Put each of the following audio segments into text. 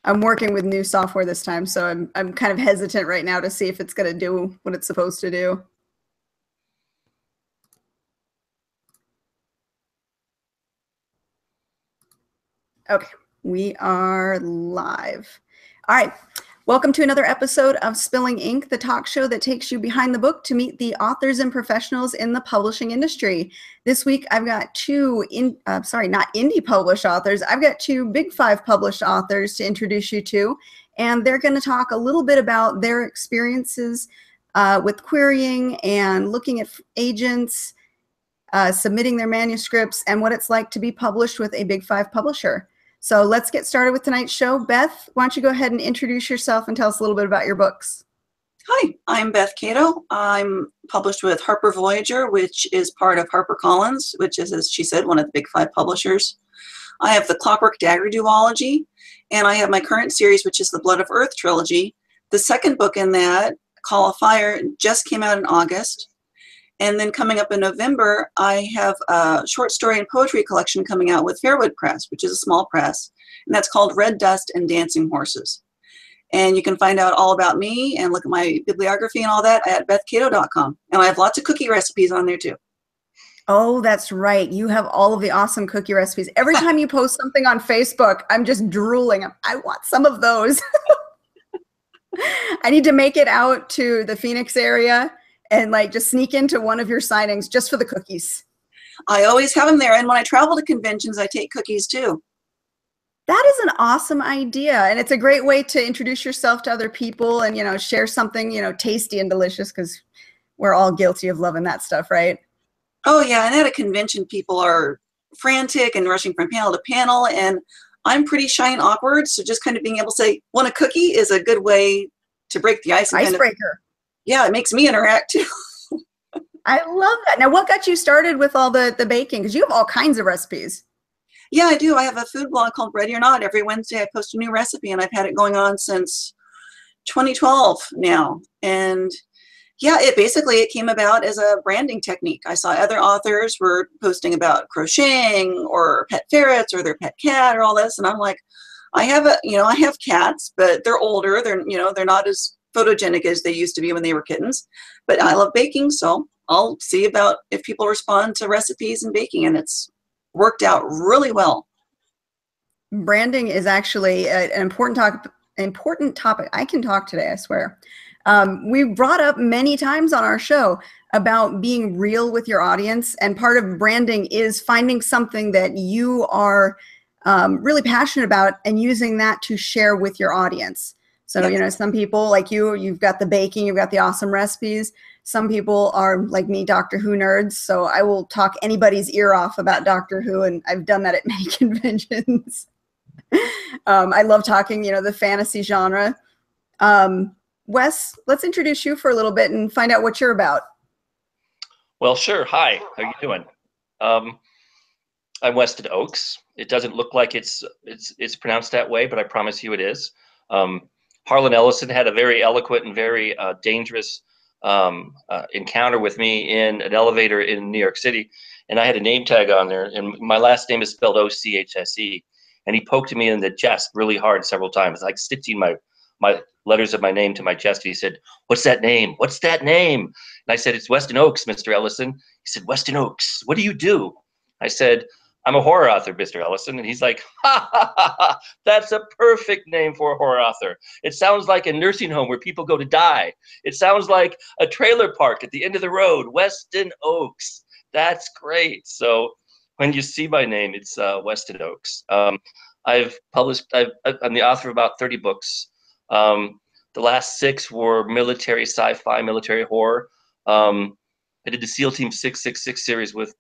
I'm working with new software this time, so I'm kind of hesitant right now to see if it's going to do what it's supposed to do. Okay, we are live. All right. Welcome to another episode of Spilling Ink, the talk show that takes you behind the book to meet the authors and professionals in the publishing industry. This week, I've got not indie published authors. I've got two Big Five published authors to introduce you to, and they're going to talk a little bit about their experiences with querying and looking at agents, submitting their manuscripts, and what it's like to be published with a Big Five publisher. So let's get started with tonight's show. Beth, why don't you go ahead and introduce yourself and tell us a little bit about your books? Hi, I'm Beth Cato. I'm published with Harper Voyager, which is part of HarperCollins, which is, as she said, one of the Big Five publishers. I have the Clockwork Dagger duology, and I have my current series, which is the Blood of Earth trilogy. The second book in that, Call of Fire, just came out in August. And then coming up in November, I have a short story and poetry collection coming out with Fairwood Press, which is a small press, and that's called Red Dust and Dancing Horses. And you can find out all about me and look at my bibliography and all that at bethcato.com. And I have lots of cookie recipes on there too. Oh, that's right. You have all of the awesome cookie recipes. Every time you post something on Facebook, I'm just drooling. I want some of those. I need to make it out to the Phoenix area and like just sneak into one of your signings just for the cookies. I always have them there. And when I travel to conventions, I take cookies too. That is an awesome idea. And it's a great way to introduce yourself to other people and, share something, tasty and delicious, because we're all guilty of loving that stuff, right? Oh yeah. And at a convention, people are frantic and rushing from panel to panel. And I'm pretty shy and awkward. So just kind of being able to say, want a cookie is a good way to break the ice. Icebreaker. Yeah, it makes me interact too. I love that. Now, what got you started with all the baking? Because you have all kinds of recipes. Yeah, I do. I have a food blog called Ready or Not. Every Wednesday I post a new recipe, and I've had it going on since 2012 now. And yeah, it came about as a branding technique. I saw other authors were posting about crocheting or pet ferrets or their pet cat or all this. And I'm like, I have cats, but they're older. They're not as photogenic as they used to be when they were kittens, but I love baking, so I'll see about if people respond to recipes and baking, and it's worked out really well. Branding is actually an important topic. I can talk today, I swear. We brought up many times on our show about being real with your audience, and part of branding is finding something that you are really passionate about and using that to share with your audience. So, Yes. Some people like you've got the baking, you've got the awesome recipes. Some people are like me, Doctor Who nerds. So I will talk anybody's ear off about Doctor Who, and I've done that at many conventions. I love talking, the fantasy genre. Wes, let's introduce you for a little bit and find out what you're about. Well, sure. Hi, how you doing? I'm Weston Ochse. It doesn't look like it's pronounced that way, but I promise you it is. Harlan Ellison had a very eloquent and very dangerous encounter with me in an elevator in New York City, and I had a name tag on there, and my last name is spelled O-C-H-S-E, and he poked me in the chest really hard several times, like stitching my letters of my name to my chest. He said, "What's that name? What's that name?" And I said, "It's Weston Ochse, Mr. Ellison." He said, "Weston Ochse, what do you do?" I said, "I'm a horror author, Mr. Ellison." And he's like, "Ha, ha, ha, ha, that's a perfect name for a horror author. It sounds like a nursing home where people go to die. It sounds like a trailer park at the end of the road, Weston Ochse. That's great." So when you see my name, it's Weston Ochse. I'm the author of about 30 books. The last 6 were military sci-fi, military horror. I did the SEAL Team 666 series with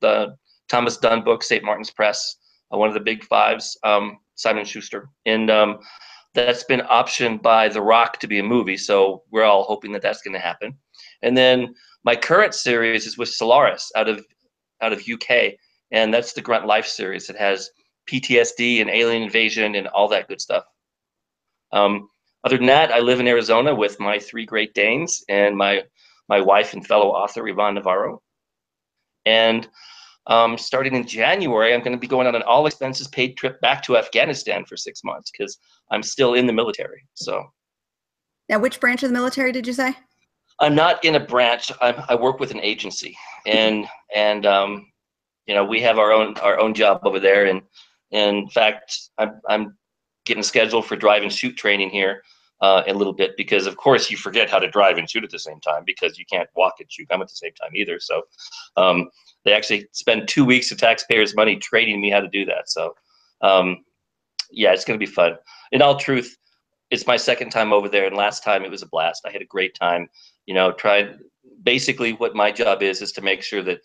Thomas Dunn book, St. Martin's Press, one of the Big Fives, Simon Schuster. And that's been optioned by The Rock to be a movie, so we're all hoping that that's going to happen. And then my current series is with Solaris out of UK, and that's the Grunt Life series. It has PTSD and alien invasion and all that good stuff. Other than that, I live in Arizona with my 3 Great Danes and my wife and fellow author, Yvonne Navarro. And starting in January, I'm going to be going on an all expenses paid trip back to Afghanistan for 6 months because I'm still in the military. So Now, which branch of the military did you say? I'm not in a branch. I work with an agency, and you know, we have our own job over there. And in fact, I'm getting scheduled for drive and shoot training here in a little bit, because of course you forget how to drive and shoot at the same time because you can't walk and chew gum at the same time either. So they actually spend 2 weeks of taxpayers' money training me how to do that. So yeah, it's going to be fun. In all truth, it's my second time over there, and last time it was a blast. I had a great time. You know, basically what my job is to make sure that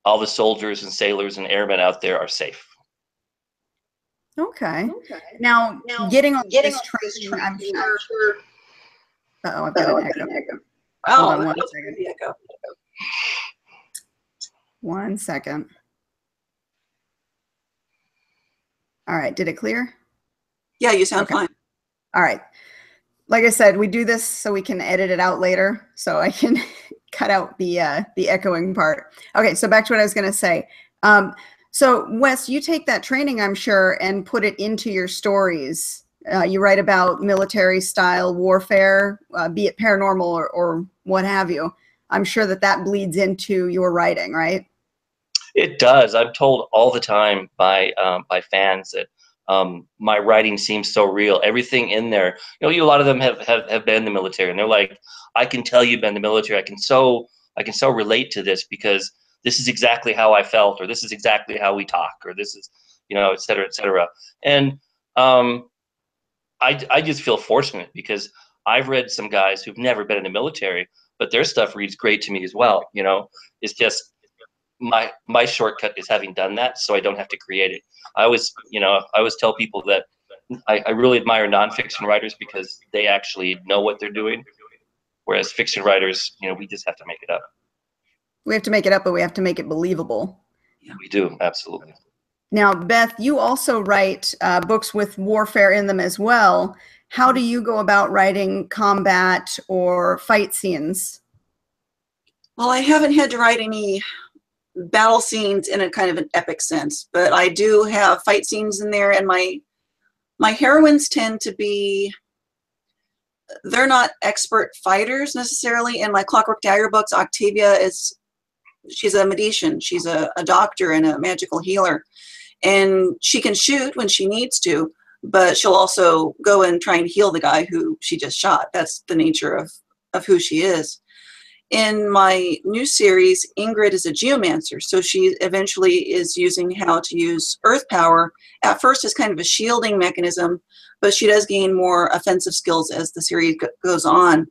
all the soldiers and sailors and airmen out there are safe. Okay. Now, getting on this training, I'm sure. Uh-oh, I've got an echo. Hold on one second. Echo. 1 second. All right, did it clear? Yeah, you sound fine. All right. Like I said, we do this so we can edit it out later, so I can cut out the echoing part. Okay, so back to what I was going to say. So Wes, you take that training, I'm sure, and put it into your stories. You write about military style warfare, be it paranormal or what have you. I'm sure that bleeds into your writing, right? It does. I'm told all the time by fans that my writing seems so real. Everything in there, you know, a lot of them have been in the military, and they're like, I can tell you've been in the military. I can so relate to this because this is exactly how I felt, or this is exactly how we talk, or this is, you know, et cetera, et cetera. And I just feel fortunate because I've read some guys who've never been in the military, but their stuff reads great to me as well. You know, it's just my shortcut is having done that, so I don't have to create it. I always tell people that I really admire nonfiction writers because they actually know what they're doing, whereas fiction writers, you know, we just have to make it up. We have to make it up, but we have to make it believable. Yeah, we do, absolutely. Now, Beth, you also write books with warfare in them as well. How do you go about writing combat or fight scenes? Well, I haven't had to write any battle scenes in a kind of an epic sense, but I do have fight scenes in there, and my heroines tend to be, they're not expert fighters necessarily. In my Clockwork Dagger books, Octavia she's a magician. She's a doctor and a magical healer, and she can shoot when she needs to, but she'll also go and try and heal the guy who she just shot. That's the nature of who she is. In my new series, Ingrid is a geomancer, so she eventually is using how to use earth power, at first as kind of a shielding mechanism, but she does gain more offensive skills as the series goes on.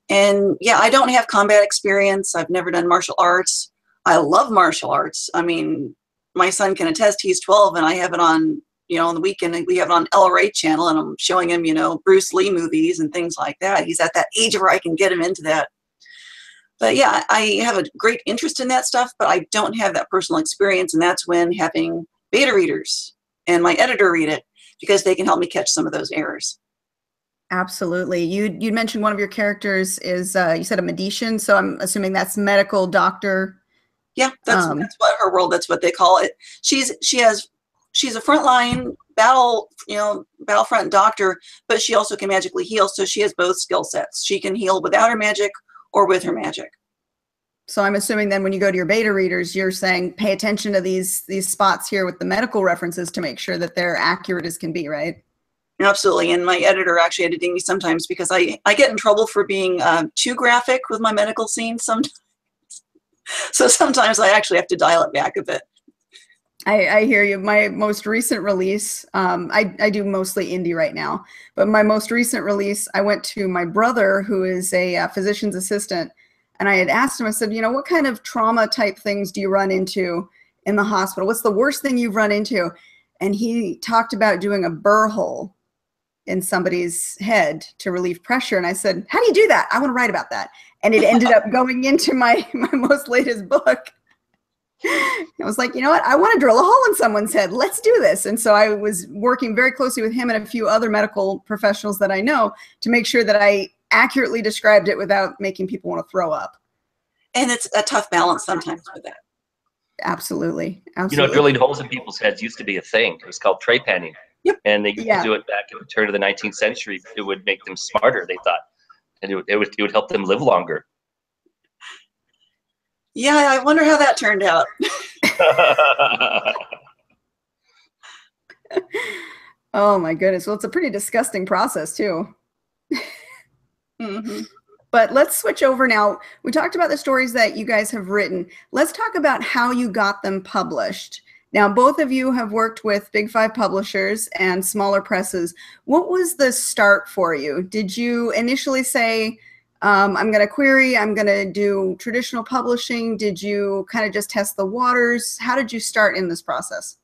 And yeah, I don't have combat experience. I've never done martial arts. I love martial arts. I mean, my son can attest, he's 12, and I have it on, you know, on the weekend, we have it on LRA channel, and I'm showing him, you know, Bruce Lee movies and things like that. He's at that age where I can get him into that. But yeah, I have a great interest in that stuff, but I don't have that personal experience, and that's when having beta readers and my editor read it, because they can help me catch some of those errors. Absolutely. You mentioned one of your characters is, you said a magician, so I'm assuming that's medical doctor. Yeah, that's what her world, that's what they call it. She's a frontline battlefront doctor, but she also can magically heal, so she has both skill sets. She can heal without her magic or with her magic. So I'm assuming then when you go to your beta readers, you're saying pay attention to these spots here with the medical references to make sure that they're accurate as can be, right? Absolutely. And my editor actually had to ding me sometimes because I get in trouble for being too graphic with my medical scenes sometimes. So sometimes I actually have to dial it back a bit. I hear you. My most recent release, I do mostly indie right now, but my most recent release, I went to my brother, who is a physician's assistant, and I had asked him, I said, you know, what kind of trauma type things do you run into in the hospital? What's the worst thing you've run into? And he talked about doing a burr hole in somebody's head to relieve pressure. And I said, how do you do that? I want to write about that. And it ended up going into my most latest book. I was like, you know what? I want to drill a hole in someone's head. Let's do this. And so I was working very closely with him and a few other medical professionals that I know to make sure that I accurately described it without making people want to throw up. And it's a tough balance sometimes with that. Absolutely. You know, Absolutely. drilling holes in people's heads used to be a thing. It was called tray panning. Yep. And they used Yeah. to do it back at the turn of the 19th century. It would make them smarter, they thought. And it would help them live longer. Yeah, I wonder how that turned out. Oh my goodness. Well, it's a pretty disgusting process too. Mm-hmm. But let's switch over now. We talked about the stories that you guys have written. Let's talk about how you got them published. Now, both of you have worked with Big Five publishers and smaller presses. What was the start for you? Did you initially say, I'm going to query, I'm going to do traditional publishing? Did you kind of just test the waters? How did you start in this process?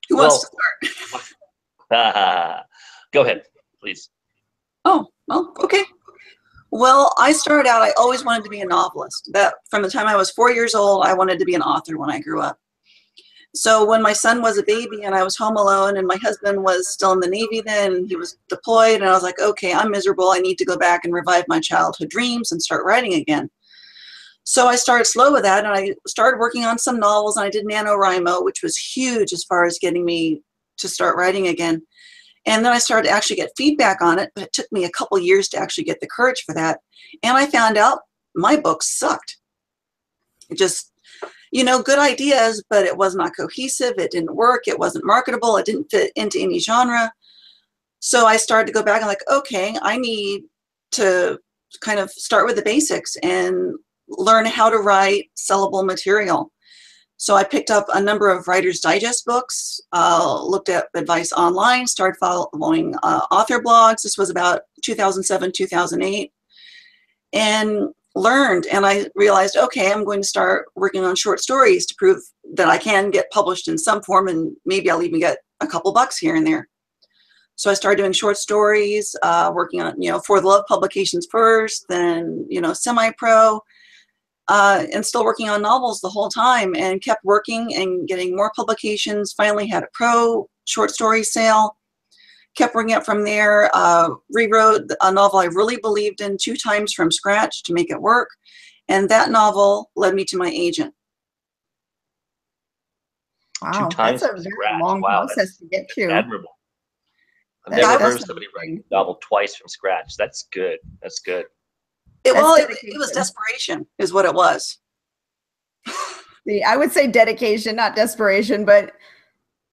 Who wants to start? Go ahead, please. Oh, well, okay. Well, I started out, I always wanted to be a novelist. That from the time I was 4 years old, I wanted to be an author when I grew up. So when my son was a baby and I was home alone and my husband was still in the Navy then, he was deployed, and I was like, okay, I'm miserable. I need to go back and revive my childhood dreams and start writing again. So I started slow with that, and I started working on some novels, and I did NaNoWriMo, which was huge as far as getting me to start writing again. And then I started to actually get feedback on it, but it took me a couple years to actually get the courage for that. And I found out my books sucked. It just, you know, good ideas, but it was not cohesive. It didn't work. It wasn't marketable. It didn't fit into any genre. So I started to go back and like, okay, I need to kind of start with the basics and learn how to write sellable material. So I picked up a number of Writer's Digest books, looked at advice online, started following author blogs. This was about 2007, 2008, and learned. And I realized, okay, I'm going to start working on short stories to prove that I can get published in some form, and maybe I'll even get a couple bucks here and there. So I started doing short stories, working on, you know, For the Love publications first, then, you know, semi-pro. And still working on novels the whole time, and kept working and getting more publications. Finally had a pro short story sale, kept working up from there, rewrote a novel I really believed in 2 times from scratch to make it work. And that novel led me to my agent. Wow, 2 times that's a very long process to get to. Admirable. I've never heard of somebody write a novel twice from scratch. That's good. That's good. It was desperation is what it was. See, I would say dedication, not desperation, but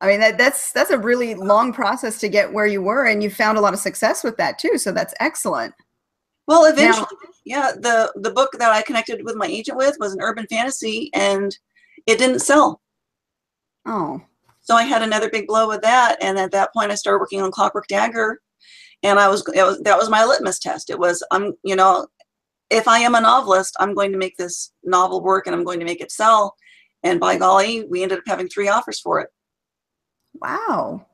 I mean, that's a really long process to get where you were, and you found a lot of success with that too. So that's excellent. Well, eventually, yeah, the book that I connected with my agent with was an urban fantasy, and it didn't sell. Oh. So I had another big blow with that, and at that point I started working on Clockwork Dagger, and that was my litmus test. It was, you know, if I am a novelist, I'm going to make this novel work and I'm going to make it sell. And by golly, we ended up having 3 offers for it. Wow.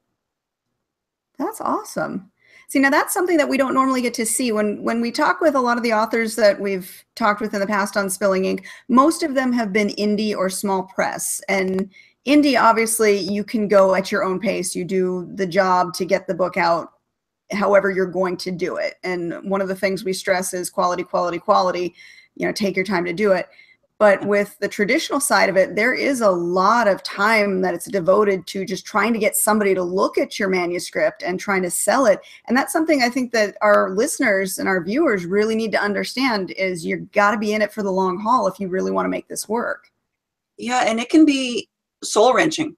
That's awesome. See, now that's something that we don't normally get to see. When we talk with a lot of the authors that we've talked with in the past on Spilling Ink, most of them have been indie or small press. And indie, obviously, you can go at your own pace. You do the job to get the book out however you're going to do it. And one of the things we stress is quality, quality, quality. You know, take your time to do it. But with the traditional side of it, there is a lot of time that it's devoted to just trying to get somebody to look at your manuscript and trying to sell it. And that's something I think that our listeners and our viewers really need to understand is you've got to be in it for the long haul if you really want to make this work. Yeah, and it can be soul-wrenching.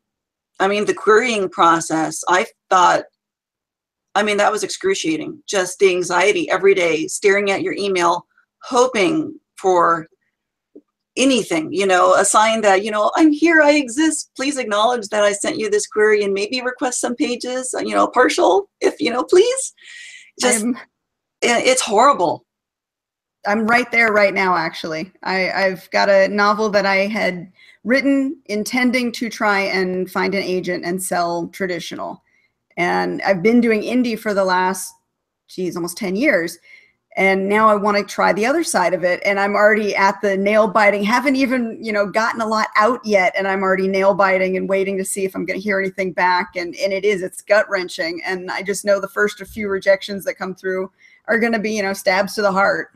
I mean, the querying process, I thought, I mean, that was excruciating. Just the anxiety every day, staring at your email, hoping for anything, you know, a sign that, you know, I'm here, I exist. Please acknowledge that I sent you this query and maybe request some pages, you know, partial, if, you know, please. Just, it's horrible. I'm right there right now, actually. I've got a novel that I had written intending to try and find an agent and sell traditional. And I've been doing indie for the last, geez, almost 10 years. And now I want to try the other side of it. And I'm already at the nail biting, haven't even, you know, gotten a lot out yet. And I'm already nail biting and waiting to see if I'm going to hear anything back. And it's gut wrenching. And I just know the first few rejections that come through are going to be, you know, stabs to the heart.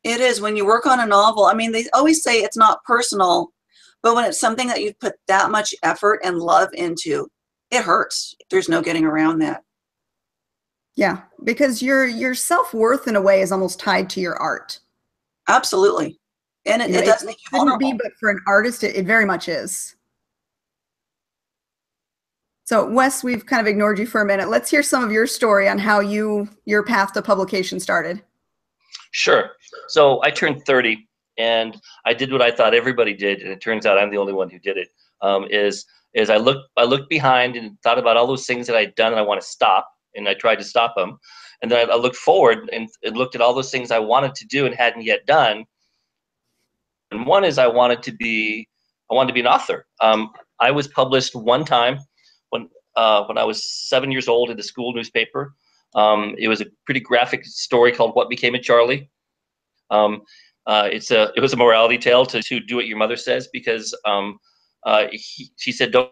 It is. When you work on a novel, I mean, they always say it's not personal, but when it's something that you've put that much effort and love into, it hurts. There's no getting around that. Yeah, because your self-worth in a way is almost tied to your art. Absolutely. And You know, it it does make you shouldn't be, vulnerable. but for an artist, it very much is. So Wes, we've kind of ignored you for a minute. Let's hear some of your story on how your path to publication started. Sure. So I turned 30 and I did what I thought everybody did, and it turns out I'm the only one who did it. Is I looked behind and thought about all those things that I'd done and I want to stop, and I tried to stop them. And then I looked forward and looked at all those things I wanted to do and hadn't yet done. And one is I wanted to be an author. I was published one time when I was 7 years old in the school newspaper. It was a pretty graphic story called "What Became of Charlie." It was a morality tale to do what your mother says, because she said don't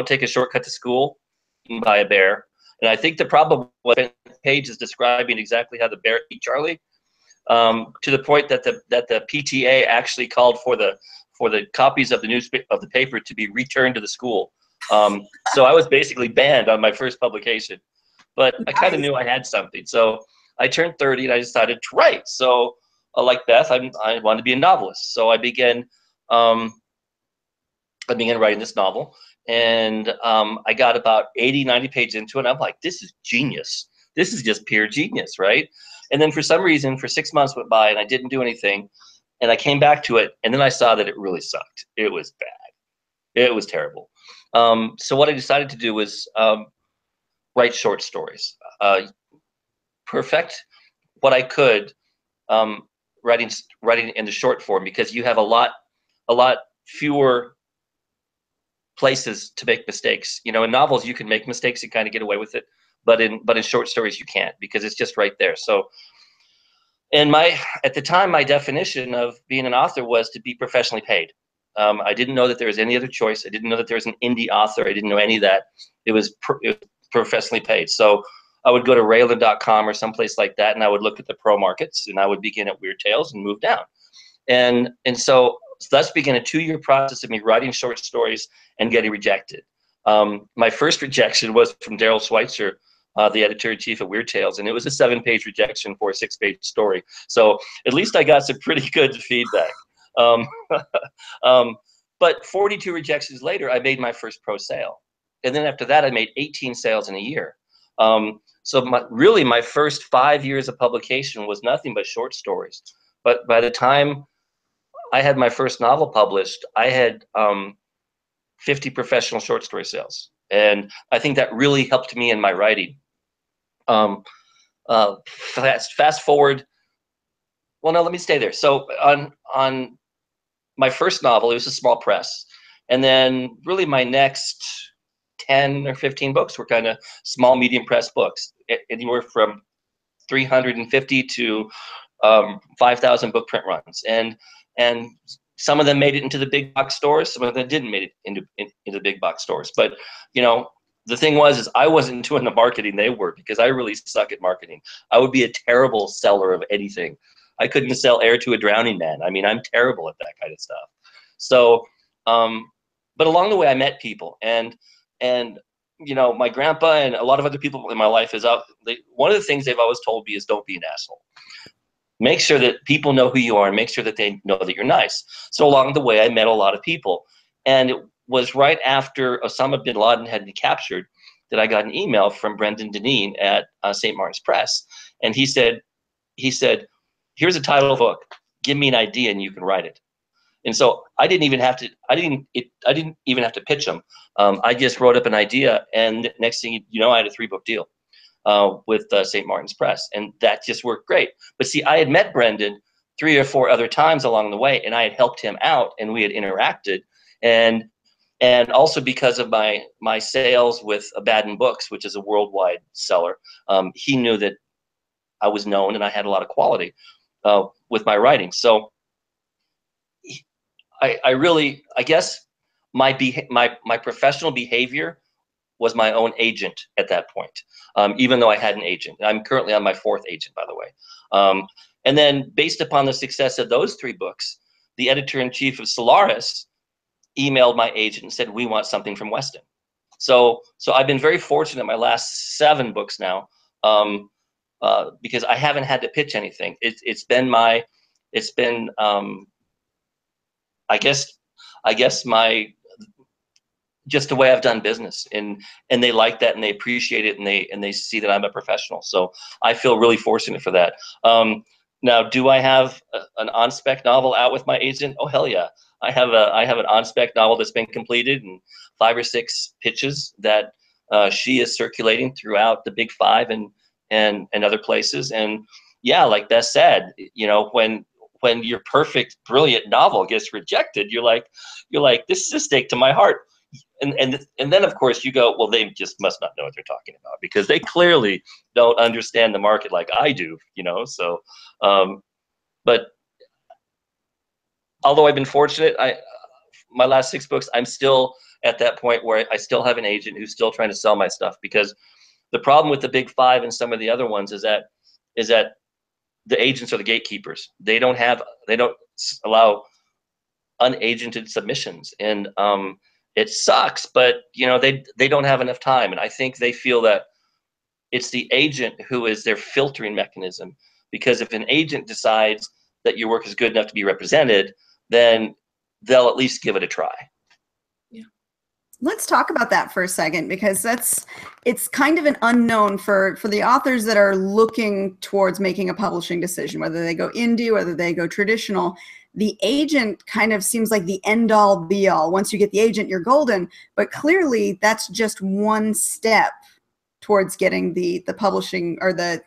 take a shortcut to school, eaten by a bear. And I think the problem was the page is describing exactly how the bear ate Charlie, to the point that the PTA actually called for the copies of the paper to be returned to the school. So I was basically banned on my first publication, but I kind of knew I had something. So I turned 30 and I decided to write. So like Beth, I wanted to be a novelist. So I began writing this novel, and I got about 80, 90 pages into it. And I'm like, this is genius. This is just pure genius, right? And then for some reason, for 6 months went by and I didn't do anything. And I came back to it, and then I saw that it really sucked. It was bad. It was terrible. So what I decided to do was write short stories, perfect what I could, writing in the short form, because you have a lot fewer places to make mistakes. You know, in novels you can make mistakes and kind of get away with it, but in short stories you can't, because it's just right there. So, and at the time, my definition of being an author was to be professionally paid. I didn't know that there was any other choice. I didn't know that there was an indie author. I didn't know any of that. It was professionally paid. So I would go to Raylan.com or someplace like that, and I would look at the pro markets, and I would begin at Weird Tales and move down. And so thus began a 2-year process of me writing short stories and getting rejected. My first rejection was from Daryl Schweitzer, the editor-in-chief of Weird Tales, and it was a 7-page rejection for a 6-page story. So at least I got some pretty good feedback. But 42 rejections later, I made my first pro sale. And then after that, I made 18 sales in a year. So my first 5 years of publication was nothing but short stories. But by the time I had my first novel published, I had 50 professional short story sales. And I think that really helped me in my writing. Fast forward. Well, no, let me stay there. So on my first novel, it was a small press. And then really my next 10 or 15 books were kind of small, medium press books, anywhere from 350 to 5,000 book print runs. And some of them made it into the big box stores. Some of them didn't make it into the big box stores. But, you know, the thing is I wasn't doing the marketing they were, because I really suck at marketing. I would be a terrible seller of anything. I couldn't sell air to a drowning man. I mean, I'm terrible at that kind of stuff. So, but along the way, I met people, and you know, my grandpa and a lot of other people in my life one of the things they've always told me is don't be an asshole. Make sure that people know who you are and make sure that they know that you're nice. So along the way, I met a lot of people, and it was right after Osama bin Laden had been captured that I got an email from Brendan Deneen at St. Martin's Press, and he said, here's a title of a book. Give me an idea and you can write it. And so I didn't even have to pitch them. I just wrote up an idea, and next thing you know, I had a 3-book deal with St. Martin's Press, and that just worked great. But see, I had met Brendan 3 or 4 other times along the way, and I had helped him out, and we had interacted, and also because of my sales with Abaddon Books, which is a worldwide seller, he knew that I was known and I had a lot of quality with my writing. So I guess my professional behavior was my own agent at that point, even though I had an agent. I'm currently on my 4th agent, by the way. And then based upon the success of those 3 books, the editor-in-chief of Solaris emailed my agent and said, we want something from Weston. So I've been very fortunate in my last 7 books now, because I haven't had to pitch anything. It's been I guess my, just the way I've done business, and they like that, and they appreciate it, and they see that I'm a professional. So I feel really fortunate for that. Now, do I have an on-spec novel out with my agent? Oh, hell yeah. I have an on-spec novel that's been completed, and 5 or 6 pitches that she is circulating throughout the Big 5 and other places. And yeah, like Beth said, you know, when your perfect, brilliant novel gets rejected, you're like, this is a stake to my heart. And then of course you go, well, they just must not know what they're talking about, because they clearly don't understand the market like I do, you know. So, but although I've been fortunate, my last 6 books, I'm still at that point where I still have an agent who's still trying to sell my stuff, because the problem with the Big 5 and some of the other ones is that the agents are the gatekeepers. They don't allow unagented submissions, and it sucks, but you know, they don't have enough time, and I think they feel that it's the agent who is their filtering mechanism, because if an agent decides that your work is good enough to be represented, then they'll at least give it a try. Yeah. Let's talk about that for a second, because it's kind of an unknown for the authors that are looking towards making a publishing decision, whether they go indie, whether they go traditional. The agent kind of seems like the end all be all. Once you get the agent, you're golden, but clearly that's just one step towards getting the publishing, or to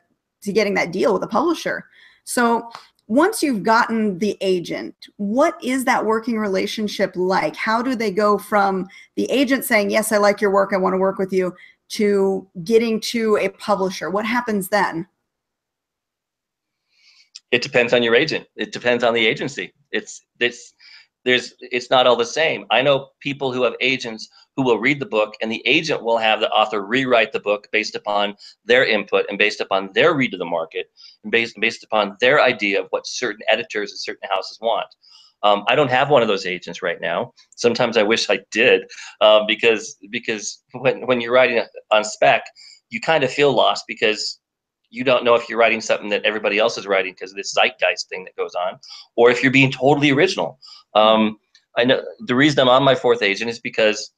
getting that deal with a publisher. So once you've gotten the agent, what is that working relationship like? How do they go from the agent saying, yes, I like your work, I want to work with you, to getting to a publisher? What happens then? It depends on your agent. It depends on the agency. It's not all the same. I know people who have agents who will read the book, and the agent will have the author rewrite the book based upon their input and based upon their read of the market, and based upon their idea of what certain editors and certain houses want. I don't have one of those agents right now. Sometimes I wish I did, because when you're writing on spec, you kind of feel lost, because you don't know if you're writing something that everybody else is writing because of this zeitgeist thing that goes on, or if you're being totally original. I know the reason I'm on my 4th agent is because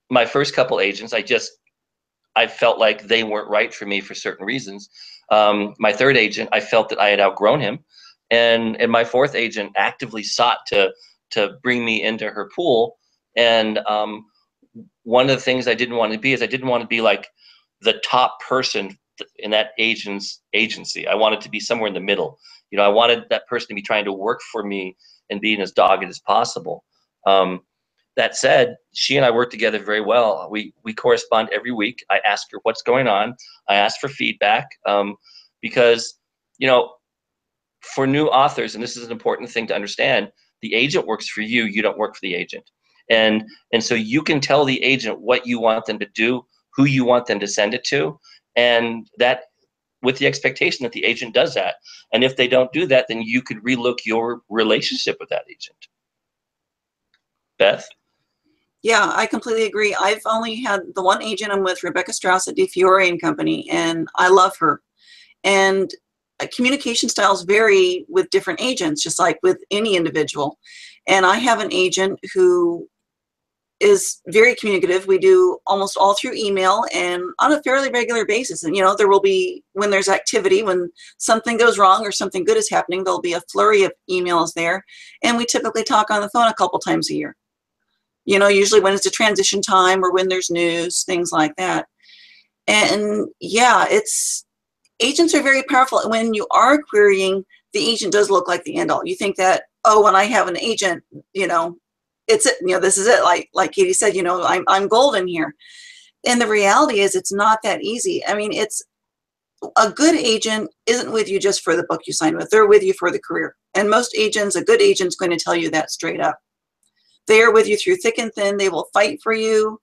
my first couple agents, I felt like they weren't right for me for certain reasons. My 3rd agent, I felt that I had outgrown him, and my 4th agent actively sought to bring me into her pool. And one of the things I didn't want to be is I didn't want to be like the top person in that agent's agency. I wanted to be somewhere in the middle. You know, I wanted that person to be trying to work for me and being as dogged as possible. That said, she and I work together very well. We correspond every week. I ask her what's going on. I ask for feedback, because, you know, for new authors, and this is an important thing to understand, the agent works for you. You don't work for the agent. And so you can tell the agent what you want them to do, who you want them to send it to, and that with the expectation that the agent does that. And if they don't do that, then you could relook your relationship with that agent. Beth? Yeah, I completely agree. I've only had the one agent I'm with, Rebecca Strauss at DeFiore and Company, and I love her. And communication styles vary with different agents, just like with any individual. And I have an agent who is very communicative. We do almost all through email and on a fairly regular basis. And, you know, there will be, when there's activity, when something goes wrong or something good is happening, there'll be a flurry of emails there. And we typically talk on the phone a couple times a year. You know, usually when it's a transition time or when there's news, things like that. And yeah, agents are very powerful. When you are querying, the agent does look like the end all. You think that, oh, when I have an agent, you know, it's it, you know, this is it. Like Katie said, you know, I'm golden here. And the reality is it's not that easy. I mean, it's a good agent isn't with you just for the book you sign with. They're with you for the career. And most agents, a good agent's going to tell you that straight up. They are with you through thick and thin. They will fight for you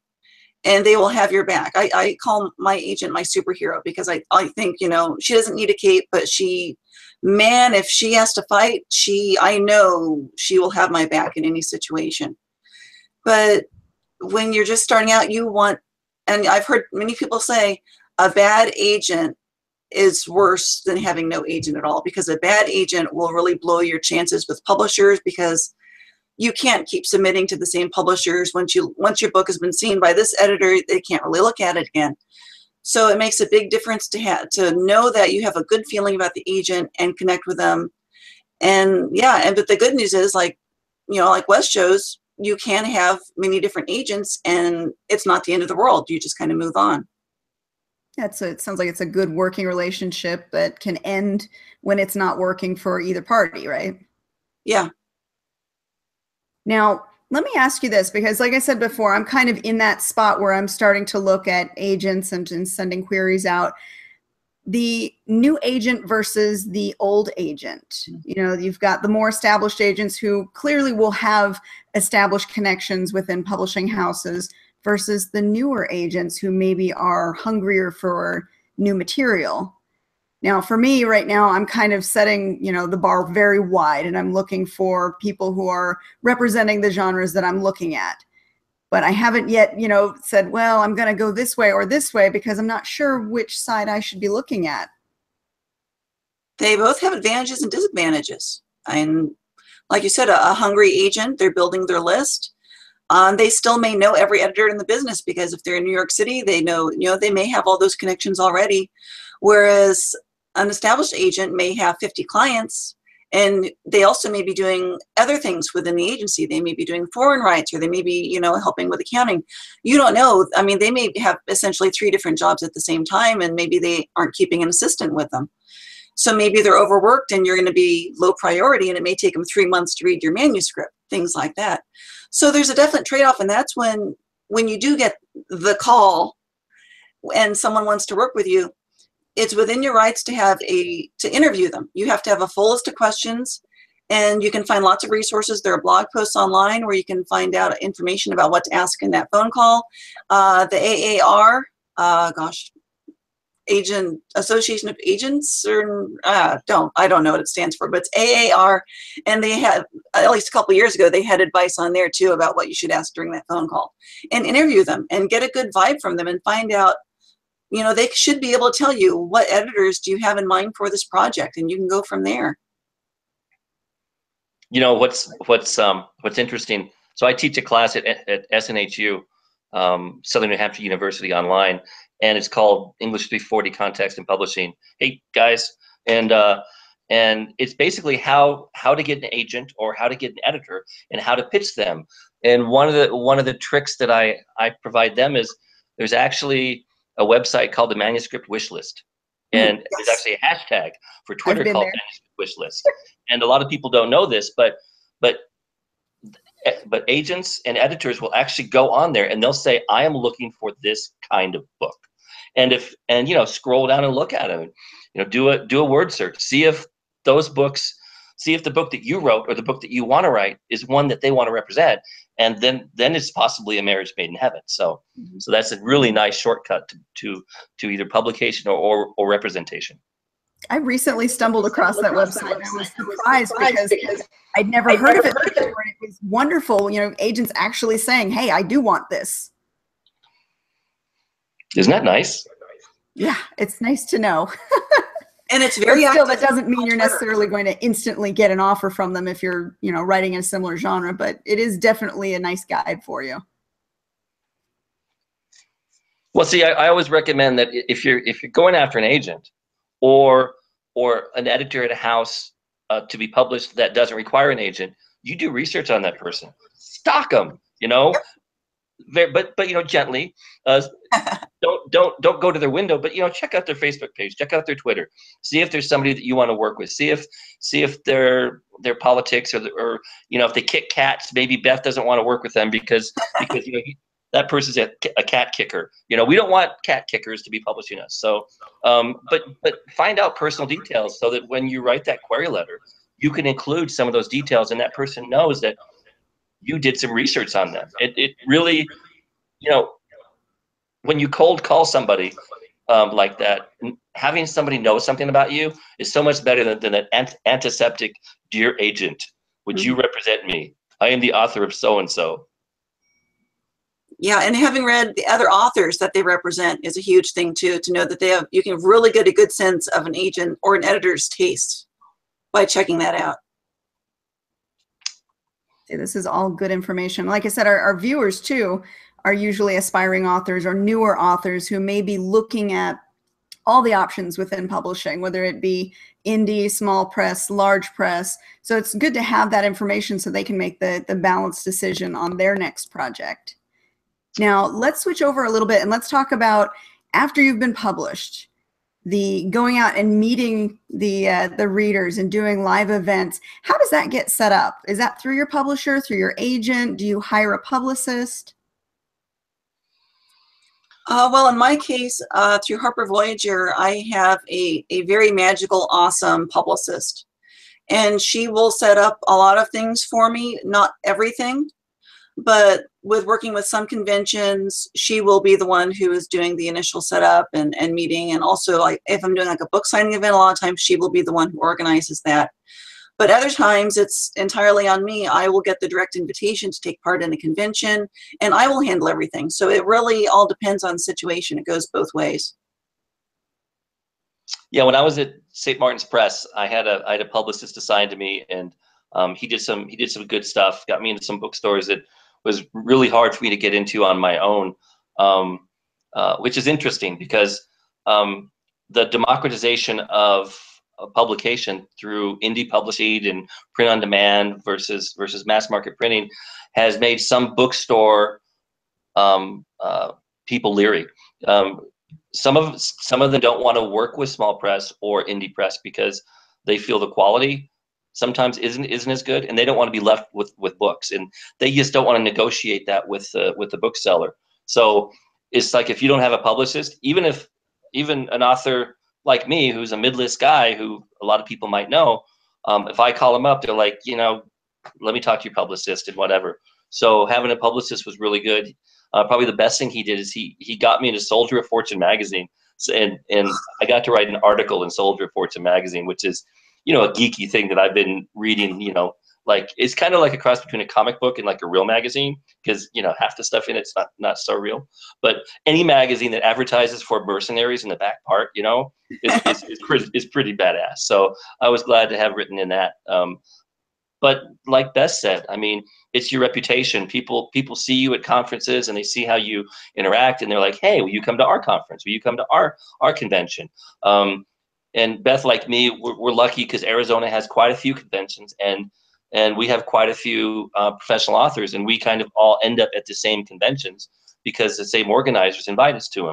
and they will have your back. I call my agent my superhero, because I think, you know, she doesn't need a cape, but she man, if she has to fight, I know she will have my back in any situation. But when you're just starting out, and I've heard many people say a bad agent is worse than having no agent at all, because a bad agent will really blow your chances with publishers, because you can't keep submitting to the same publishers. Once your book has been seen by this editor, they can't really look at it again. So it makes a big difference to know that you have a good feeling about the agent and connect with them. And yeah, but the good news is, like Wes shows, you can have many different agents, and it's not the end of the world. You just kind of move on. Yeah, it sounds like it's a good working relationship that can end when it's not working for either party, right? Yeah. Now, let me ask you this, because like I said before, I'm kind of in that spot where I'm starting to look at agents and sending queries out. The new agent versus the old agent. You've got the more established agents who clearly will have established connections within publishing houses, versus the newer agents who maybe are hungrier for new material. Now, for me right now, I'm kind of setting, the bar very wide, and I'm looking for people who are representing the genres that I'm looking at. But I haven't yet, said, well, I'm going to go this way or this way, because I'm not sure which side I should be looking at. They both have advantages and disadvantages. And like you said, a hungry agent, they're building their list. They still may know every editor in the business, because if they're in New York City, they know, they may have all those connections already. Whereas an established agent may have 50 clients, and they also may be doing other things within the agency. They may be doing foreign rights, or they may be, helping with accounting. You don't know. I mean, they may have essentially 3 different jobs at the same time, and maybe they aren't keeping an assistant with them. So maybe they're overworked and you're going to be low priority, and it may take them 3 months to read your manuscript, things like that. So there's a definite trade-off, and that's when you do get the call and someone wants to work with you, it's within your rights to interview them. You have to have a full list of questions, and you can find lots of resources. There are blog posts online where you can find out information about what to ask in that phone call. The AAR, Agent Association of Agents, or I don't know what it stands for, but it's AAR, and they had, at least a couple of years ago, they had advice on there too about what you should ask during that phone call, and interview them and get a good vibe from them and find out, they should be able to tell you, what editors do you have in mind for this project, and you can go from there. What's interesting. So I teach a class at SNHU, Southern New Hampshire University, online, and it's called English 340 Context and Publishing. Hey guys, and it's basically how to get an agent or how to get an editor and how to pitch them. And one of the tricks that I provide them is, there's actually a website called the Manuscript Wish List, and yes. there's actually a hashtag for Twitter called Manuscript Wish List. And a lot of people don't know this, but agents and editors will actually go on there and they'll say, I am looking for this kind of book. And scroll down and look at them, do a word search, see if the book that you wrote or the book that you want to write is one that they want to represent. And then it's possibly a marriage made in heaven. So that's a really nice shortcut to either publication or representation. I recently stumbled across that website, and I was surprised because I'd never heard of it before. It was wonderful, agents actually saying, hey, I do want this. Isn't that nice? Yeah, it's nice to know. And it's very still, that doesn't mean you're necessarily going to instantly get an offer from them if you're, writing in a similar genre, but it is definitely a nice guide for you. Well, see, I always recommend that if you're going after an agent or an editor at a house to be published that doesn't require an agent, you do research on that person, stalk them, but gently. Don't go to their window, but check out their Facebook page, check out their Twitter, see if there's somebody that you want to work with, see if their politics or if they kick cats, maybe Beth doesn't want to work with them because that person's a cat kicker. We don't want cat kickers to be publishing us. So, but find out personal details so that when you write that query letter, you can include some of those details, and that person knows that you did some research on them. It really, when you cold call somebody, like that, having somebody know something about you is so much better than an antiseptic, "Dear agent, would you represent me? I am the author of so-and-so." Yeah, and having read the other authors that they represent is a huge thing too, to know that they have, you can really get a good sense of an agent or an editor's taste by checking that out. This is all good information. Like I said, our viewers too are usually aspiring authors or newer authors who may be looking at all the options within publishing, whether it be indie, small press, large press. So it's good to have that information so they can make the balanced decision on their next project. Now, let's switch over a little bit and let's talk about after you've been published, the going out and meeting the readers and doing live events. How does that get set up? Is that through your publisher, through your agent? Do you hire a publicist? Well, in my case, through Harper Voyager, I have a very magical, awesome publicist. And she will set up a lot of things for me, not everything. But with working with some conventions, she will be the one who is doing the initial setup and meeting. And also, like if I'm doing like a book signing event, a lot of times she will be the one who organizes that. But other times it's entirely on me. I will get the direct invitation to take part in a convention and I will handle everything. So it really all depends on the situation. It goes both ways. Yeah, when I was at St. Martin's Press, I had a publicist assigned to me, and he did some good stuff. Got me into some bookstores that was really hard for me to get into on my own, which is interesting because the democratization of publication through indie publishing and print on demand versus mass market printing has made some bookstore people leery. Some of them don't want to work with small press or indie press because they feel the quality sometimes isn't as good, and they don't want to be left with books, and they just don't want to negotiate that with the bookseller. So it's like if you don't have a publicist, even an author like me who's a mid-list guy who a lot of people might know, if I call them up, they're like, let me talk to your publicist and whatever. So having a publicist was really good. Probably the best thing he did is he got me into Soldier of Fortune magazine, and I got to write an article in Soldier of Fortune magazine, which is a geeky thing that I've been reading. Like it's kind of like a cross between a comic book and like a real magazine, because half the stuff in it's not so real. But any magazine that advertises for mercenaries in the back part, is pretty badass. So I was glad to have written in that. But like Beth said, I mean, it's your reputation. People see you at conferences and they see how you interact, and they're like, "Hey, will you come to our conference? Will you come to our convention?" And Beth, like me, we're lucky because Arizona has quite a few conventions, and we have quite a few professional authors, and we kind of all end up at the same conventions because the same organizers invite us to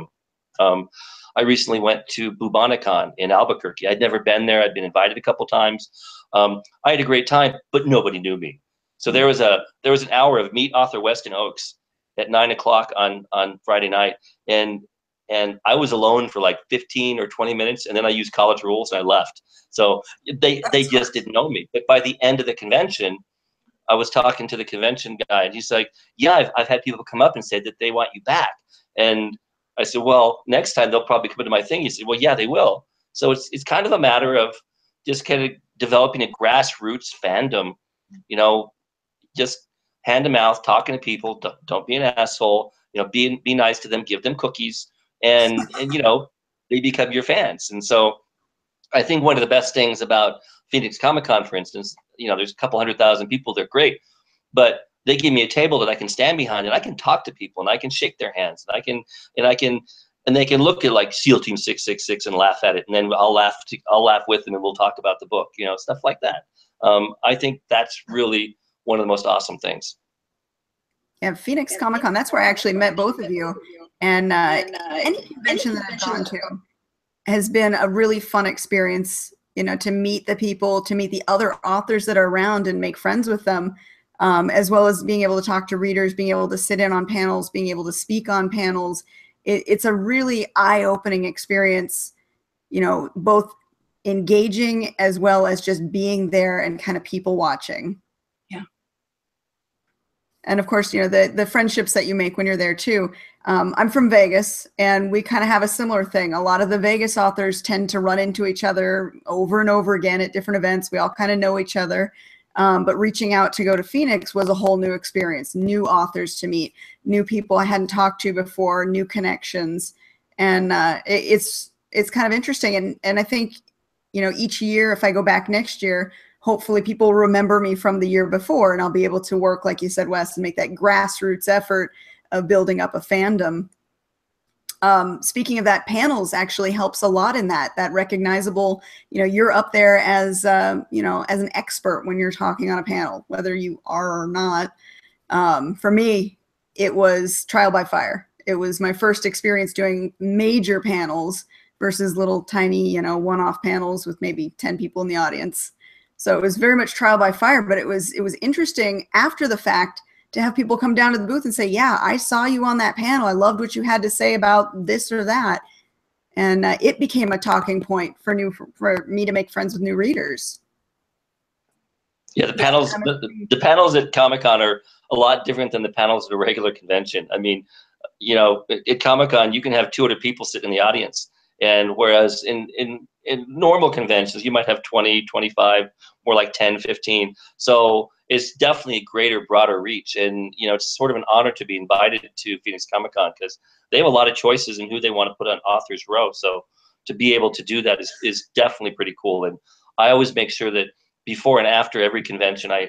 them. I recently went to Bubonicon in Albuquerque. I'd never been there. I'd been invited a couple times. I had a great time, but nobody knew me. So there was an hour of meet author Weston Ochse at 9 o'clock on Friday night, and I was alone for like 15 or 20 minutes, and then I used college rules and I left. So they just didn't know me. But by the end of the convention, I was talking to the convention guy, and he's like, "Yeah, I've had people come up and say that they want you back." And I said, "Well, next time they'll probably come into my thing." He said, "Well, yeah, they will." So it's kind of a matter of just kind of developing a grassroots fandom, just hand to mouth, talking to people. Don't be an asshole. Be nice to them. Give them cookies, and they become your fans. And so I think one of the best things about Phoenix Comic Con, for instance, there's a couple 100,000 people. They're great, but they give me a table that I can stand behind, and I can talk to people, and I can shake their hands, and they can look at like SEAL Team 666 and laugh at it, and then I'll laugh with them, and we'll talk about the book, stuff like that. I think that's really one of the most awesome things. Yeah, Phoenix Comic Con, that's where I actually met both of you. And any convention that I've gone to has been a really fun experience, to meet the people, to meet the other authors that are around and make friends with them, as well as being able to talk to readers, being able to sit in on panels, being able to speak on panels. It's a really eye-opening experience, both engaging as well as just being there and kind of people watching. Yeah. And of course, you know, the friendships that you make when you're there too. I'm from Vegas, and we kind of have a similar thing. A lot of the Vegas authors tend to run into each other over and over again at different events. We all kind of know each other. But reaching out to go to Phoenix was a whole new experience, new authors to meet, new people I hadn't talked to before, new connections. And it's kind of interesting. And I think, you know, each year, if I go back next year, hopefully people remember me from the year before, and I'll be able to work, like you said, Wes, and make that grassroots effort of building up a fandom. Speaking of that, panels actually helps a lot in that recognizable, you know, you're up there as, you know, as an expert when you're talking on a panel, whether you are or not. For me, it was trial by fire. It was my first experience doing major panels versus little tiny, you know, one-off panels with maybe 10 people in the audience. So it was very much trial by fire, but it was interesting after the fact to have people come down to the booth and say, yeah, I saw you on that panel. I loved what you had to say about this or that. And it became a talking point for me to make friends with new readers. Yeah, the panels at Comic-Con are a lot different than the panels at a regular convention. I mean, you know, at Comic-Con, you can have 200 people sitting in the audience. And whereas in normal conventions, you might have 20, 25, more like 10, 15. So it's definitely a greater, broader reach. And, you know, it's sort of an honor to be invited to Phoenix Comic-Con because they have a lot of choices in who they want to put on Authors Row. So to be able to do that is definitely pretty cool. And I always make sure that before and after every convention, I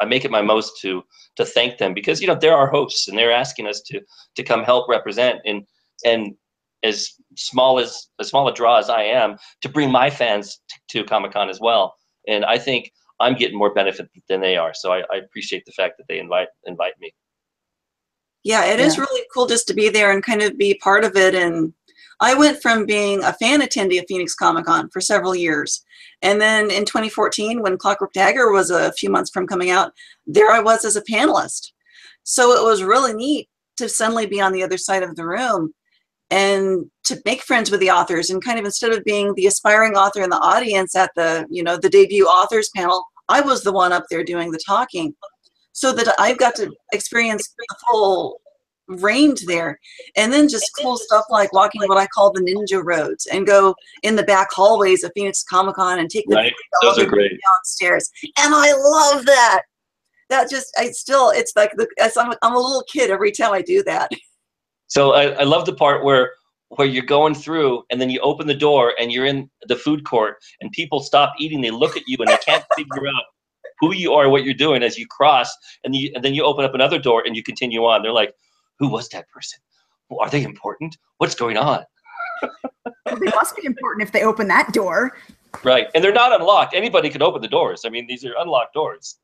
make it my most to thank them because, you know, they're our hosts and they're asking us to come help represent and as small a draw as I am to bring my fans to Comic-Con as well. And I think I'm getting more benefit than they are. So I appreciate the fact that they invite me. Yeah, it is really cool just to be there and kind of be part of it. And I went from being a fan attendee of Phoenix Comic-Con for several years. And then in 2014, when Clockwork Dagger was a few months from coming out, there I was as a panelist. So it was really neat to suddenly be on the other side of the room and to make friends with the authors, and kind of instead of being the aspiring author in the audience at the, you know, the debut authors panel, I was the one up there doing the talking, so that I've got to experience the full range there. And then just cool stuff like walking what I call the ninja roads and go in the back hallways of Phoenix Comic-Con and take the those are great downstairs. And I love that. That just, it's like I'm a little kid every time I do that. So I love the part where you're going through and then you open the door and you're in the food court and people stop eating. They look at you and they can't figure out who you are, what you're doing as you cross. And then you open up another door and you continue on. They're like, who was that person? Are they important? What's going on? Well, they must be important if they open that door. Right. And they're not unlocked. Anybody can open the doors. I mean, these are unlocked doors.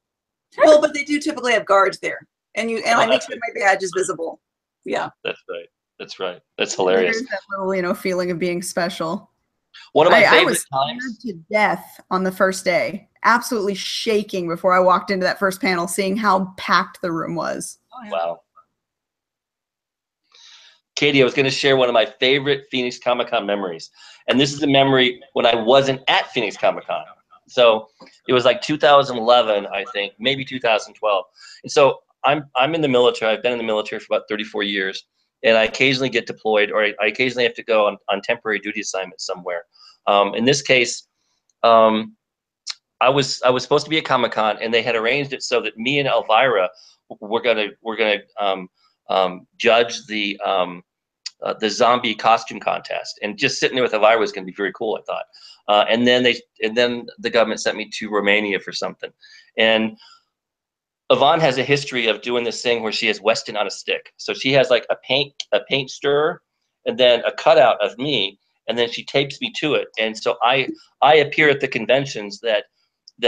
Well, but they do typically have guards there. And I make sure my badge is visible. Yeah. That's right. That's right. That's hilarious. There's that little, you know, feeling of being special. One of my favorite I was times scared to death on the first day, absolutely shaking before I walked into that first panel, seeing how packed the room was. Oh, yeah. Wow. Katie, I was going to share one of my favorite Phoenix Comic-Con memories. And this is a memory when I wasn't at Phoenix Comic-Con. So it was like 2011, I think, maybe 2012. And so I'm in the military. I've been in the military for about 34 years. And I occasionally get deployed, or I occasionally have to go on temporary duty assignments somewhere. In this case, I was supposed to be at Comic-Con, and they had arranged it so that me and Elvira were gonna judge the zombie costume contest, and just sitting there with Elvira was gonna be very cool, I thought. And then the government sent me to Romania for something, and Yvonne has a history of doing this thing where she has Weston on a stick. So she has like a paint stirrer and then a cutout of me, and then she tapes me to it. And so I appear at the conventions that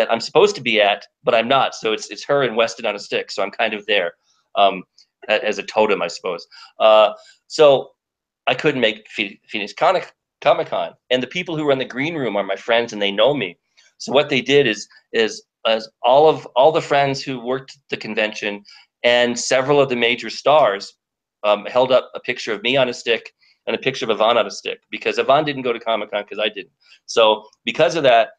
I'm supposed to be at, but I'm not. So it's her and Weston on a stick. So I'm kind of there as a totem, I suppose. So I couldn't make Phoenix Comic-Con. And the people who run the green room are my friends and they know me. So what they did is as all the friends who worked the convention and several of the major stars held up a picture of me on a stick and a picture of Yvonne on a stick, because Yvonne didn't go to Comic-Con because I didn't. So because of that,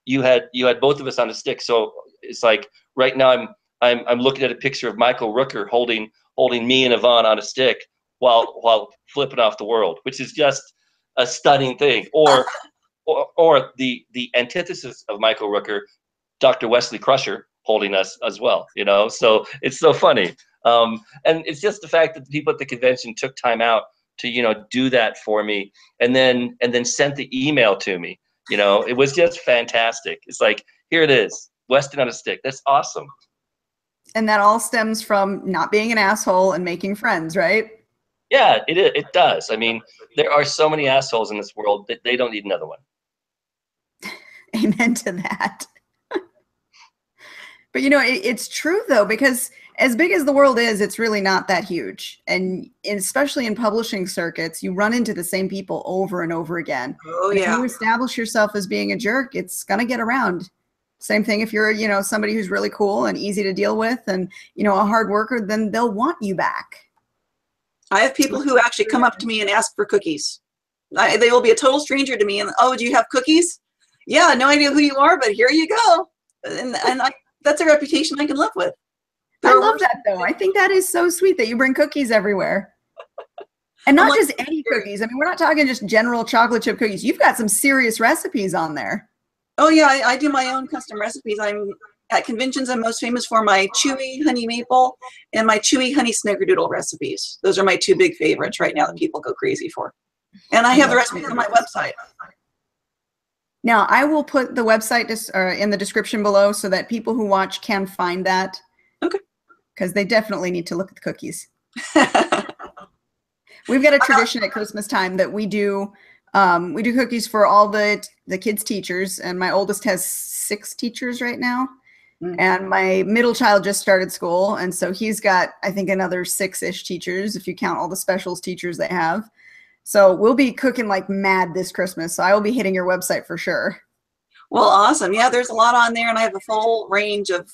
you had both of us on a stick. So it's like right now I'm looking at a picture of Michael Rooker holding me and Yvonne on a stick while flipping off the world, which is just a stunning thing. Or the antithesis of Michael Rooker, Dr. Wesley Crusher holding us as well, you know? So it's so funny. And it's just the fact that the people at the convention took time out to, you know, do that for me, and then sent the email to me. You know, it was just fantastic. It's like, here it is, Weston on a stick. That's awesome. And that all stems from not being an asshole and making friends, right? Yeah, it does. I mean, there are so many assholes in this world that they don't need another one. Amen to that. But, you know, it's true, though, because as big as the world is, it's really not that huge. And especially in publishing circuits, you run into the same people over and over again. Oh, And yeah. if you establish yourself as being a jerk, it's going to get around. Same thing if you're, you know, somebody who's really cool and easy to deal with and, you know, a hard worker, then they'll want you back. I have people who actually come up to me and ask for cookies. They will be a total stranger to me, and, oh, do you have cookies? Yeah, no idea who you are, but here you go. And that's a reputation I can live with. I love that, though. I think that is so sweet that you bring cookies everywhere. And not just any cookies. I mean, we're not talking just general chocolate chip cookies. You've got some serious recipes on there. Oh, yeah, I do my own custom recipes. I'm at conventions. I'm most famous for my chewy honey maple and my chewy honey snickerdoodle recipes. Those are my two big favorites right now that people go crazy for. And I have the recipes on my website. Now, I will put the website in the description below so that people who watch can find that. Okay. Because they definitely need to look at the cookies. We've got a tradition at Christmas time that we do cookies for all the kids' teachers, and my oldest has 6 teachers right now. And my middle child just started school, and so he's got, I think, another 6-ish teachers if you count all the specials teachers they have. So we'll be cooking like mad this Christmas. So I will be hitting your website for sure. Well, awesome. Yeah, there's a lot on there, and I have a full range of,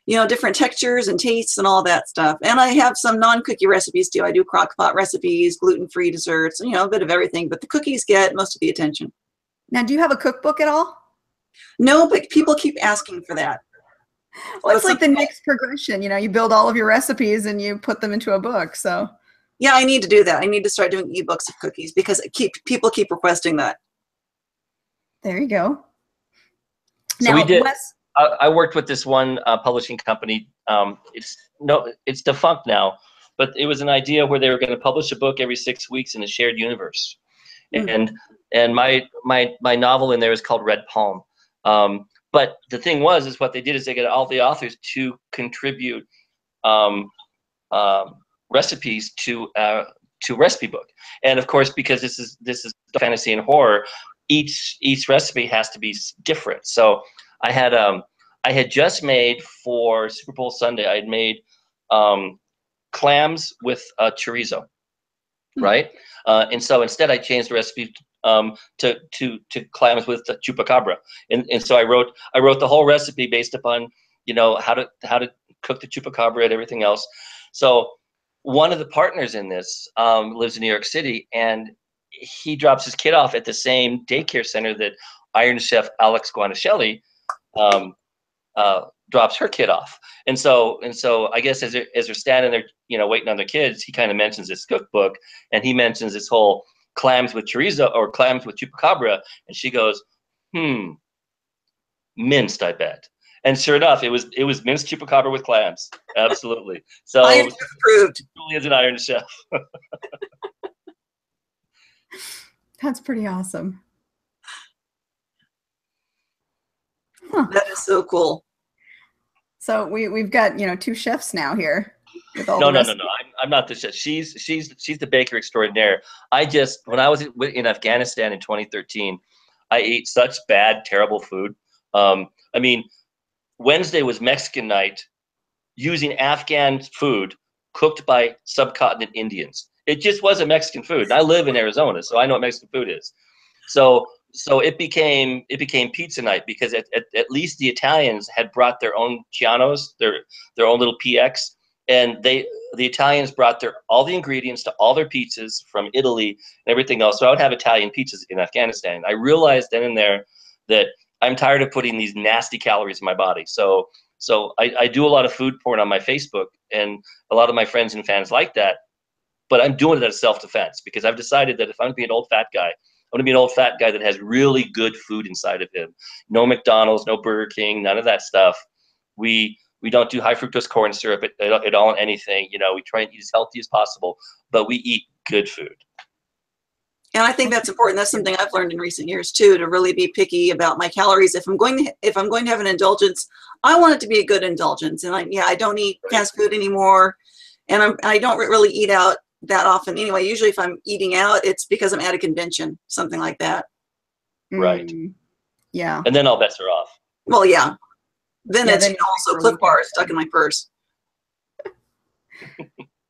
you know, different textures and tastes and all that stuff. And I have some non-cookie recipes too. I do crock pot recipes, gluten-free desserts, you know, a bit of everything, but the cookies get most of the attention. Now, do you have a cookbook at all? No, but people keep asking for that. Well, it's like the next progression. You know, you build all of your recipes and you put them into a book. So yeah, I need to do that. I need to start doing ebooks of cookies because people keep requesting that. There you go. So we did. I worked with this one publishing company. It's defunct now, but it was an idea where they were going to publish a book every 6 weeks in a shared universe. And my novel in there is called Red Palm. But the thing is what they did is they got all the authors to contribute recipes to recipe book. And of course, because this is fantasy and horror, each recipe has to be different. So I had just made for Super Bowl Sunday, I had made clams with chorizo, right? And so instead I changed the recipe to clams with chupacabra. And so I wrote the whole recipe based upon, you know, how to cook the chupacabra and everything else. So one of the partners in this lives in New York City, and he drops his kid off at the same daycare center that Iron Chef Alex Guanacelli drops her kid off. And so I guess as they're standing there, you know, waiting on their kids, he kind of mentions this cookbook, and he mentions this whole clams with chorizo or clams with chupacabra, and she goes, minced, I bet. And sure enough, it was minced chupacabra with clams. Absolutely. So Iron Chef approved. Julie is an Iron Chef. That's pretty awesome. Huh. That is so cool. So we've got, you know, 2 chefs now here. With all no. I'm not the chef. She's the baker extraordinaire. When I was in Afghanistan in 2013, I ate such bad, terrible food. I mean, Wednesday was Mexican night using Afghan food cooked by subcontinent Indians. It just wasn't Mexican food. And I live in Arizona, so I know what Mexican food is. So it became pizza night because at least the Italians had brought their own Chianos, their own little PX, and the Italians brought all the ingredients to all their pizzas from Italy and everything else. So I would have Italian pizzas in Afghanistan. I realized then and there that I'm tired of putting these nasty calories in my body. So So I do a lot of food porn on my Facebook, and a lot of my friends and fans like that. But I'm doing it as self-defense because I've decided that if I'm going to be an old fat guy, I'm going to be an old fat guy that has really good food inside of him. No McDonald's, no Burger King, none of that stuff. We don't do high fructose corn syrup at all in anything. You know, we try and eat as healthy as possible, but we eat good food. And I think that's important. That's something I've learned in recent years too, to really be picky about my calories. If I'm going to have an indulgence, I want it to be a good indulgence. And I don't eat fast food anymore, and I don't really eat out that often anyway. Usually if I'm eating out, it's because I'm at a convention, something like that. Right. Yeah. And then all bets are off. Well, yeah. Then Yeah, it's then also Cliff Bar stuck in my purse.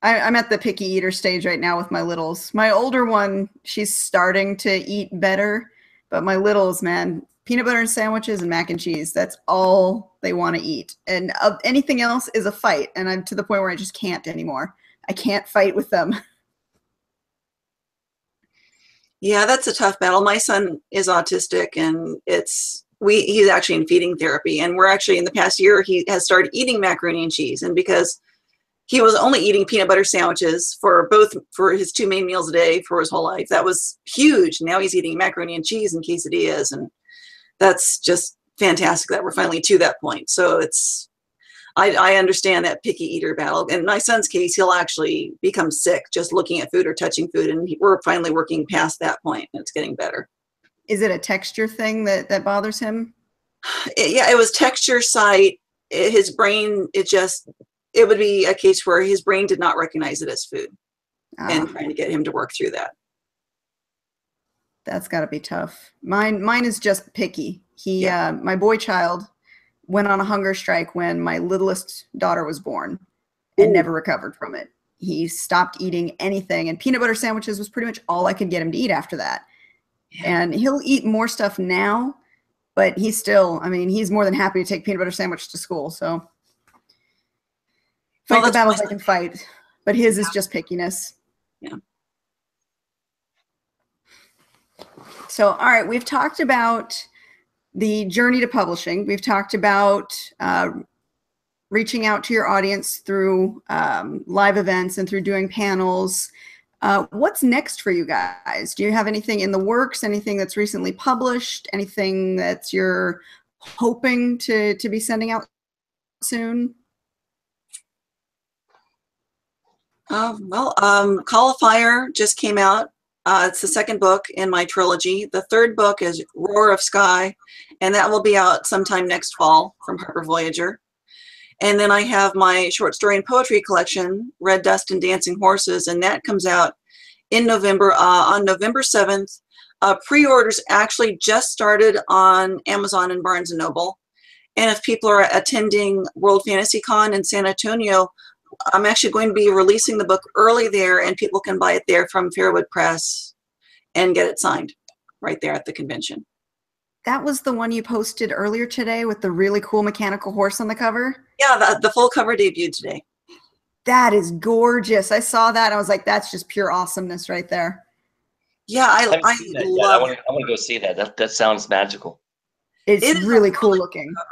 I'm at the picky eater stage right now with my littles. My older one, she's starting to eat better, but my littles, man, peanut butter and sandwiches and mac and cheese, that's all they want to eat. And anything else is a fight. And I'm to the point where I just can't anymore. I can't fight with them. Yeah, that's a tough battle. My son is autistic, and he's actually in feeding therapy, and we're actually in the past year, he has started eating macaroni and cheese. And because he was only eating peanut butter sandwiches for his 2 main meals a day for his whole life. That was huge. Now he's eating macaroni and cheese and quesadillas, and that's just fantastic that we're finally to that point. So I understand that picky eater battle. In my son's case, he'll actually become sick just looking at food or touching food, and we're finally working past that point, and it's getting better. Is it a texture thing that bothers him? It was texture, sight. His brain, it would be a case where his brain did not recognize it as food, and trying to get him to work through that. That's got to be tough. Mine is just picky. My boy child went on a hunger strike when my littlest daughter was born and never recovered from it. He stopped eating anything, and peanut butter sandwiches was pretty much all I could get him to eat after that. Yeah. And he'll eat more stuff now, but he's more than happy to take peanut butter sandwich to school. So fight the battles I can fight, but his is just pickiness. Yeah. So, all right, we've talked about the journey to publishing. We've talked about reaching out to your audience through live events and through doing panels. What's next for you guys? Do you have anything in the works, anything that's recently published, anything that you're hoping to be sending out soon? Call of Fire just came out. It's the second book in my trilogy. The third book is Roar of Sky, and that will be out sometime next fall from Harper Voyager. And then I have my short story and poetry collection, Red Dust and Dancing Horses, and that comes out in November, on November 7th. Pre-orders actually just started on Amazon and Barnes & Noble. And if people are attending World Fantasy Con in San Antonio, I'm actually going to be releasing the book early there, and people can buy it there from Fairwood Press and get it signed right there at the convention. That was the one you posted earlier today with the really cool mechanical horse on the cover? Yeah, the full cover debuted today. That is gorgeous. I saw that. I was like, that's just pure awesomeness right there. Yeah, I love it. I want to go see that. That sounds magical. It's really cool looking. Cover.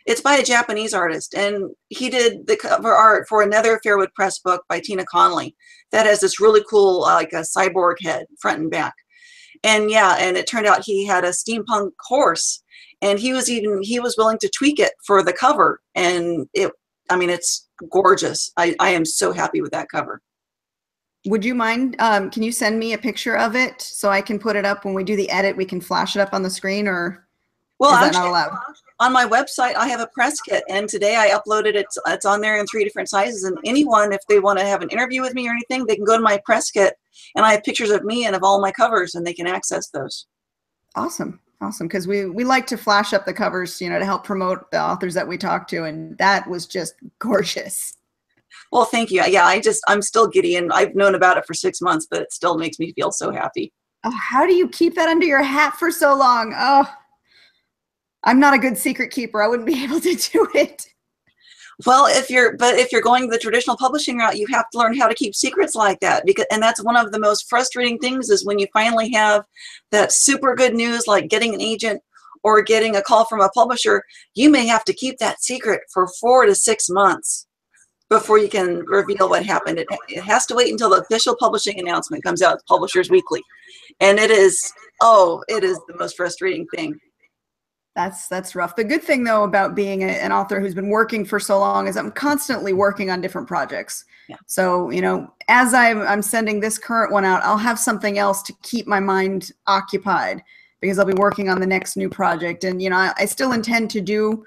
It's by a Japanese artist, and he did the cover art for another Fairwood Press book by Tina Conley that has this really cool, like a cyborg head, front and back. And yeah, and it turned out he had a steampunk horse, and he was willing to tweak it for the cover, and it's gorgeous. I am so happy with that cover. Would you mind, can you send me a picture of it so I can put it up when we do the edit? We can flash it up on the screen, or is that not allowed? On my website, I have a press kit, and today I uploaded it. It's on there in 3 different sizes, and anyone, if they want to have an interview with me or anything, they can go to my press kit, and I have pictures of me and of all my covers, and they can access those. Awesome. Because we like to flash up the covers, to help promote the authors that we talk to, and that was just gorgeous. Well, thank you. Yeah, I'm still giddy, and I've known about it for 6 months, but it still makes me feel so happy. Oh, how do you keep that under your hat for so long? Oh, I'm not a good secret keeper. I wouldn't be able to do it. Well, if you're going the traditional publishing route, you have to learn how to keep secrets like that, and that's one of the most frustrating things is when you finally have that super good news, like getting an agent or getting a call from a publisher, you may have to keep that secret for 4 to 6 months before you can reveal what happened. It has to wait until the official publishing announcement comes out, Publishers Weekly. And it is the most frustrating thing. That's rough. The good thing, though, about being an author who's been working for so long is I'm constantly working on different projects. Yeah. So, you know, as I'm sending this current one out, I'll have something else to keep my mind occupied because I'll be working on the next new project. And, you know, I still intend to do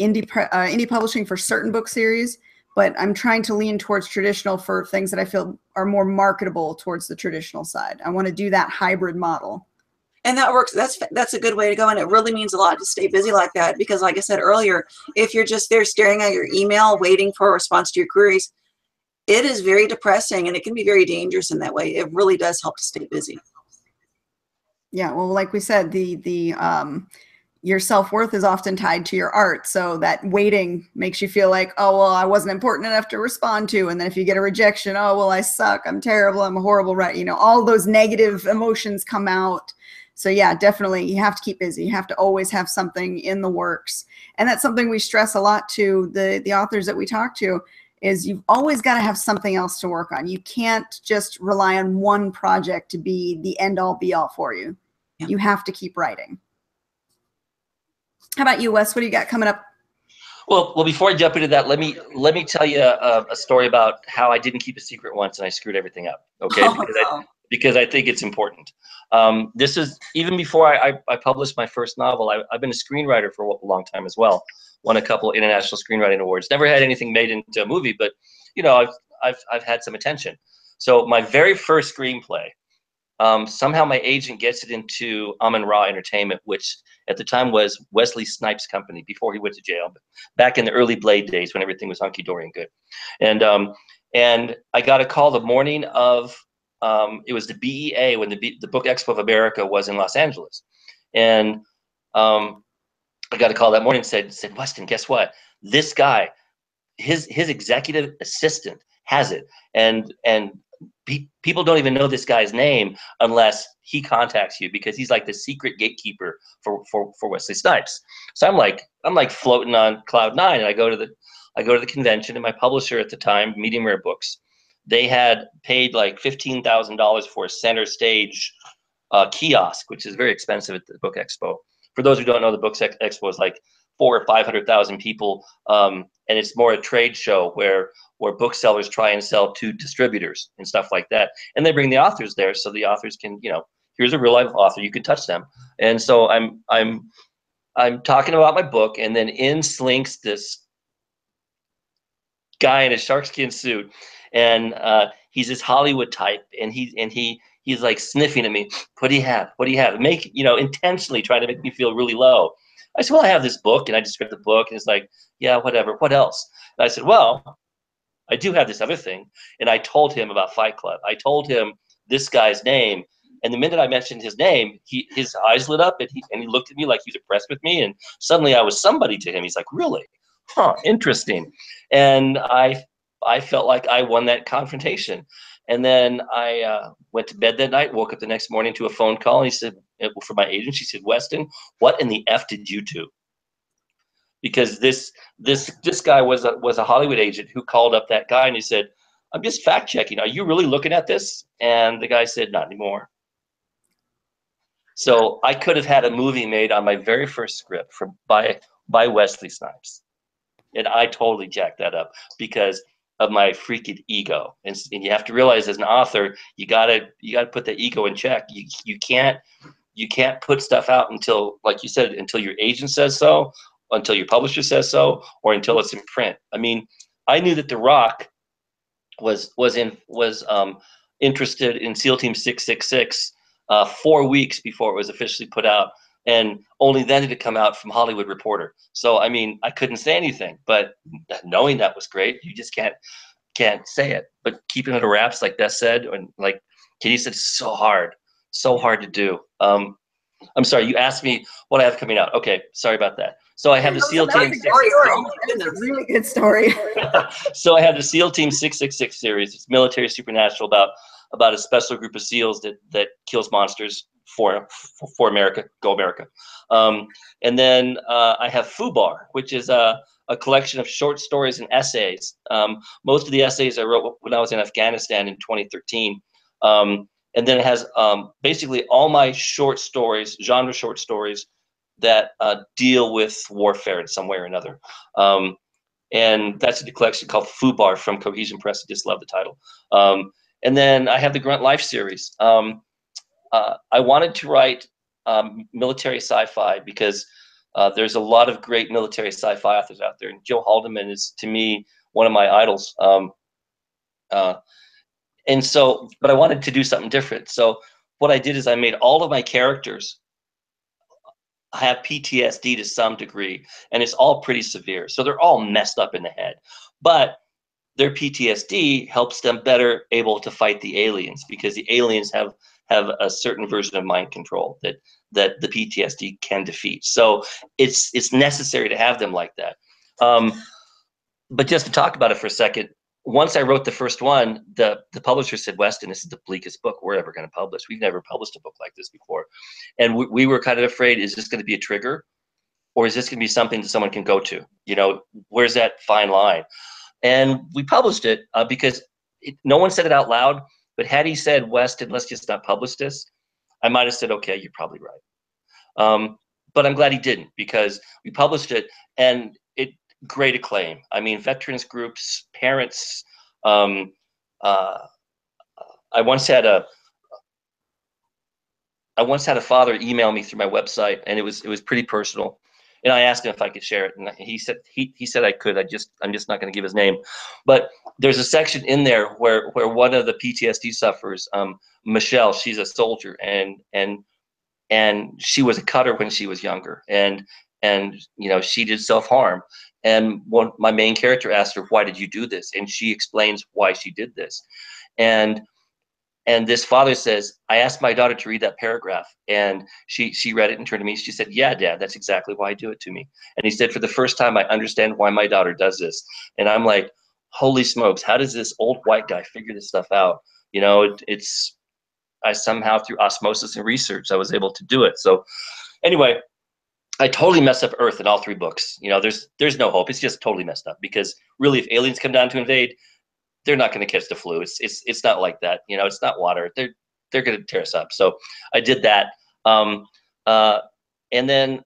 indie publishing for certain book series, but I'm trying to lean towards traditional for things that I feel are more marketable towards the traditional side. I want to do that hybrid model. And that works. That's a good way to go. And it really means a lot to stay busy like that, because like I said earlier, if you're just there staring at your email, waiting for a response to your queries, it is very depressing and it can be very dangerous in that way. It really does help to stay busy. Yeah. Well, like we said, your self-worth is often tied to your art. So that waiting makes you feel like, oh, well, I wasn't important enough to respond to. And then if you get a rejection, oh, well, I suck. I'm terrible. I'm a horrible writer. You know, all those negative emotions come out. So yeah, definitely you have to keep busy. You have to always have something in the works. And that's something we stress a lot to the authors that we talk to, is you've always got to have something else to work on. You can't just rely on one project to be the end all be all for you. Yeah. You have to keep writing. How about you, Wes? What do you got coming up? Well, before I jump into that, let me tell you a story about how I didn't keep a secret once and I screwed everything up. Okay, because I think it's important. This is even before I published my first novel. I've been a screenwriter for a long time as well. Won a couple international screenwriting awards. Never had anything made into a movie, but you know, I've had some attention. So my very first screenplay, somehow my agent gets it into Amun-Ra Entertainment, which at the time was Wesley Snipes' company before he went to jail, back in the early Blade days when everything was hunky-dory and good. And I got a call the morning of, it was the BEA, when the Book Expo of America was in Los Angeles. And I got a call that morning and said, Weston, guess what? This guy, his executive assistant has it. And people don't even know this guy's name unless he contacts you, because he's like the secret gatekeeper for Wesley Snipes. So I'm like floating on cloud nine, and I go to the convention, and my publisher at the time, Medium Rare Books, they had paid like $15,000 for a center stage kiosk, which is very expensive at the Book Expo. For those who don't know, the Book Expo is like 400,000 or 500,000 people, and it's more a trade show where booksellers try and sell to distributors and stuff like that. And they bring the authors there so the authors can, you know, here's a real life author, you can touch them. And so I'm talking about my book, and then in slinks this guy in a sharkskin suit, and he's this Hollywood type, and he's like sniffing at me. What do you have? What do you have? Intentionally trying to make me feel really low. I said, well, I have this book, and I just read the book, and it's like, yeah, whatever. What else? And I said, well, I do have this other thing. And I told him about Fight Club. I told him this guy's name. And the minute I mentioned his name, his eyes lit up, and he looked at me like he was impressed with me. And suddenly I was somebody to him. He's like, really? Huh, interesting. And I felt like I won that confrontation. And then I went to bed that night, woke up the next morning to a phone call. And he said, for my agent, she said, Weston, what in the F did you do? Because this guy was a Hollywood agent who called up that guy, and he said, I'm just fact checking. Are you really looking at this? And the guy said, not anymore. So I could have had a movie made on my very first script by Wesley Snipes. And I totally jacked that up because of my freaking ego. And you have to realize, as an author, you gotta put the ego in check. You can't put stuff out until, like you said, until your agent says so, until your publisher says so, or until it's in print. I mean, I knew that The Rock was interested in SEAL Team 666 4 weeks before it was officially put out, and only then did it come out from Hollywood Reporter. So I mean, I couldn't say anything, but knowing that was great. You just can't say it, but keeping it a wraps, like Beth said, and like Katie said, so hard to do. I'm sorry, you asked me what I have coming out. Okay, sorry about that. So I have the SEAL Team. That's a really good story. So I have the SEAL Team 666 series. It's military supernatural about a special group of SEALs that kills monsters for America, go America. And then I have Fubar, which is a collection of short stories and essays. Most of the essays I wrote when I was in Afghanistan in 2013. And then it has basically all my short stories, genre short stories that deal with warfare in some way or another. And that's a collection called Fubar from Cohesion Press. I just love the title. And then I have the Grunt Life series. I wanted to write military sci-fi because there's a lot of great military sci-fi authors out there. And Joe Haldeman is, to me, one of my idols. And so, but I wanted to do something different. So what I did is I made all of my characters have PTSD to some degree, and it's all pretty severe. So they're all messed up in the head, but their PTSD helps them better able to fight the aliens, because the aliens have a certain version of mind control that the PTSD can defeat. So it's necessary to have them like that. But just to talk about it for a second, once I wrote the first one, the publisher said, Weston, this is the bleakest book we're ever going to publish. We've never published a book like this before. And we were kind of afraid, is this going to be a trigger? Or is this going to be something that someone can go to? You know, where's that fine line? And we published it because no one said it out loud. But had he said, Weston, let's just not publish this, I might have said, okay, you're probably right. But I'm glad he didn't, because we published it and it great acclaim. I mean, veterans groups, parents. I once had a father email me through my website, and it was pretty personal. And I asked him if I could share it, and he said I could. I'm just not going to give his name, but there's a section in there where one of the PTSD sufferers, Michelle, she's a soldier, and she was a cutter when she was younger, and you know, she did self-harm. And my main character asked her, why did you do this? And she explains why she did this. And this father says, I asked my daughter to read that paragraph, and she read it and turned to me. She said, yeah, Dad, that's exactly why I do it to me. And he said, for the first time, I understand why my daughter does this. And I'm like, holy smokes, how does this old white guy figure this stuff out? You know, I somehow, through osmosis and research, I was able to do it. So anyway, I totally messed up Earth in all three books. You know, there's no hope. It's just totally messed up, because really, if aliens come down to invade, they're not going to catch the flu. It's not like that. You know, it's not water. They're going to tear us up. So I did that. And then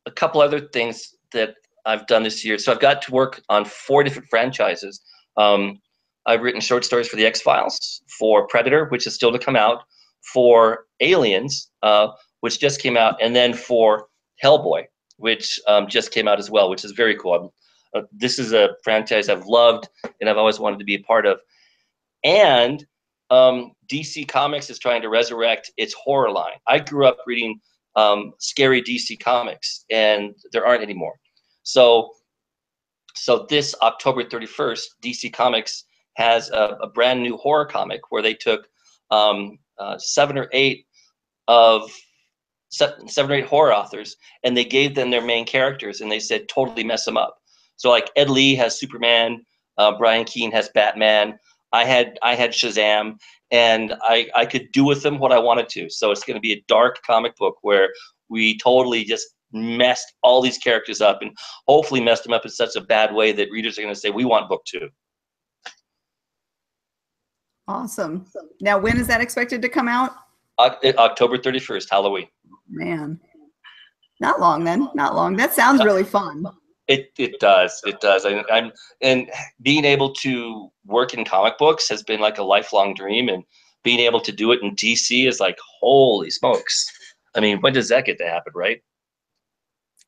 a couple other things that I've done this year. So I've got to work on 4 different franchises. I've written short stories for the X-Files, for Predator, which is still to come out, for Aliens, which just came out, and then for Hellboy, which just came out as well, which is very cool. This is a franchise I've loved and I've always wanted to be a part of. And DC Comics is trying to resurrect its horror line. I grew up reading scary DC Comics, and there aren't anymore. So this October 31st, DC Comics has a brand new horror comic where they took 7 or 8 horror authors, and they gave them their main characters, and they said totally mess them up. So like Ed Lee has Superman, Brian Keane has Batman. I had Shazam, and I could do with them what I wanted to. So it's going to be a dark comic book where we totally just messed all these characters up, and hopefully messed them up in such a bad way that readers are going to say, we want book 2. Awesome. Now, when is that expected to come out? October 31st, Halloween. Man, not long then. Not long. That sounds really fun. It does. And being able to work in comic books has been like a lifelong dream, and being able to do it in DC is like, holy smokes. I mean, when does that get to happen, right?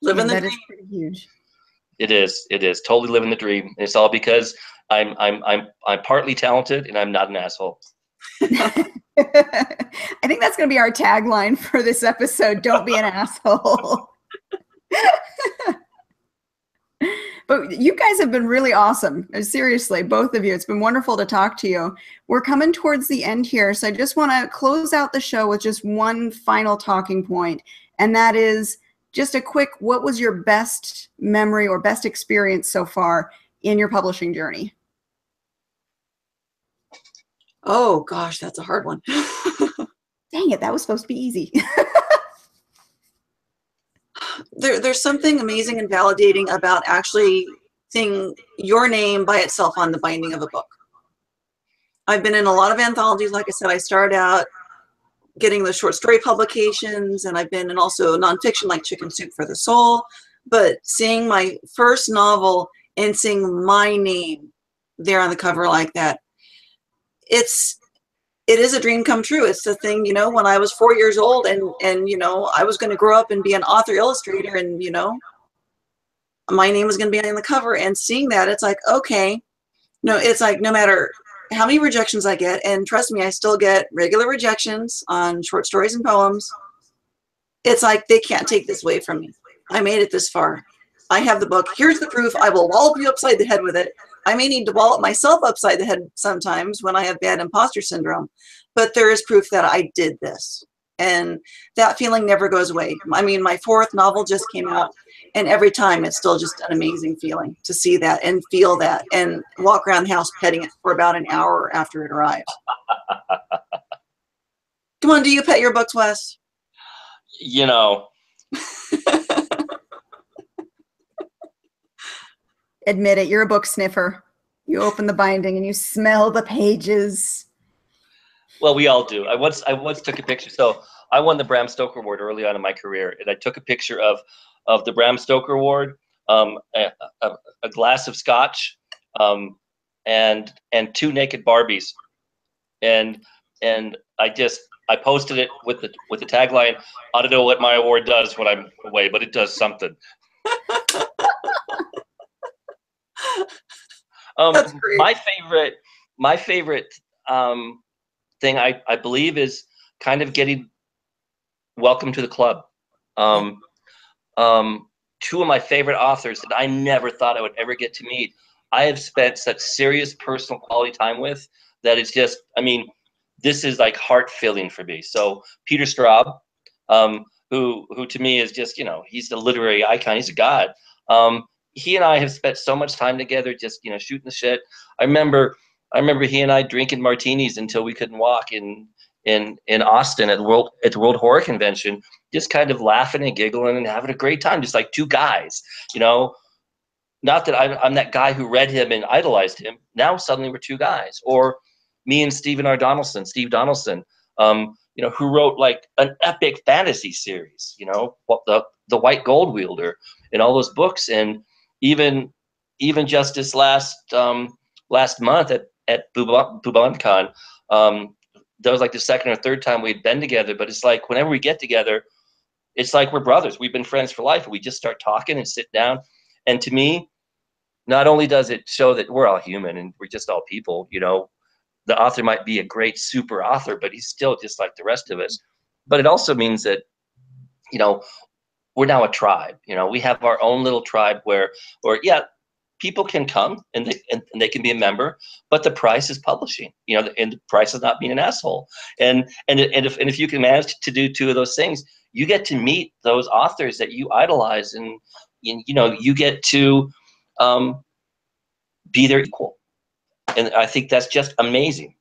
Living the dream. That is pretty huge. It is totally living the dream. And it's all because I'm partly talented and I'm not an asshole. I think that's going to be our tagline for this episode. Don't be an asshole. But you guys have been really awesome. Seriously, both of you. It's been wonderful to talk to you. We're coming towards the end here, so I just want to close out the show with just one final talking point, and that is just a quick, what was your best memory or best experience so far in your publishing journey? Oh, gosh, that's a hard one. Dang it, that was supposed to be easy. There's something amazing and validating about actually seeing your name by itself on the binding of a book. I've been in a lot of anthologies. Like I said, I started out getting the short story publications, and I've been in also nonfiction like Chicken Soup for the Soul. But seeing my first novel and seeing my name there on the cover like that, it is a dream come true. It's the thing, you know, when I was 4 years old and you know, I was going to grow up and be an author illustrator, and you know, my name was going to be on the cover, and seeing that, it's like, okay, no, it's like no matter how many rejections I get, and trust me, I still get regular rejections on short stories and poems. It's like, they can't take this away from me. I made it this far. I have the book. Here's the proof. I will wallop you upside the head with it. I may need to wallop myself upside the head sometimes when I have bad imposter syndrome, but there is proof that I did this. And that feeling never goes away. I mean, my 4th novel just came out, and every time it's still just an amazing feeling to see that and feel that and walk around the house petting it for about an hour after it arrives. Come on, do you pet your books, Wes? You know. Admit it, you're a book sniffer. You open the binding and you smell the pages. Well, we all do. I once took a picture. So I won the Bram Stoker Award early on in my career, and I took a picture of the Bram Stoker Award, a glass of scotch, and 2 naked Barbies, and I posted it with the tagline, "I don't know what my award does when I'm away, but it does something." That's great. My favorite thing I believe is kind of getting welcome to the club. 2 of my favorite authors that I never thought I would ever get to meet, I have spent such serious personal quality time with that it's just, I mean, this is like heart filling for me. So Peter Straub, who to me is just, you know, he's the literary icon. He's a god. He and I have spent so much time together, just, you know, shooting the shit. I remember he and I drinking martinis until we couldn't walk in Austin at the World Horror Convention, just kind of laughing and giggling and having a great time, just like 2 guys, you know. Not that I'm that guy who read him and idolized him. Now suddenly we're 2 guys. Or me and Steve Donaldson, you know, who wrote like an epic fantasy series, you know, the White Gold Wielder and all those books. And even just this last month at BubanCon, that was like the 2nd or 3rd time we'd been together. But it's like whenever we get together, it's like we're brothers. We've been friends for life. We just start talking and sit down. And to me, not only does it show that we're all human and we're just all people, you know, the author might be a great super author, but he's still just like the rest of us. But it also means that, you know, we're now a tribe. You know, we have our own little tribe where yeah, people can come and they can be a member, but the price is publishing, you know, and the price is not being an asshole. And if you can manage to do 2 of those things, you get to meet those authors that you idolize, and you know, you get to be their equal. And I think that's just amazing.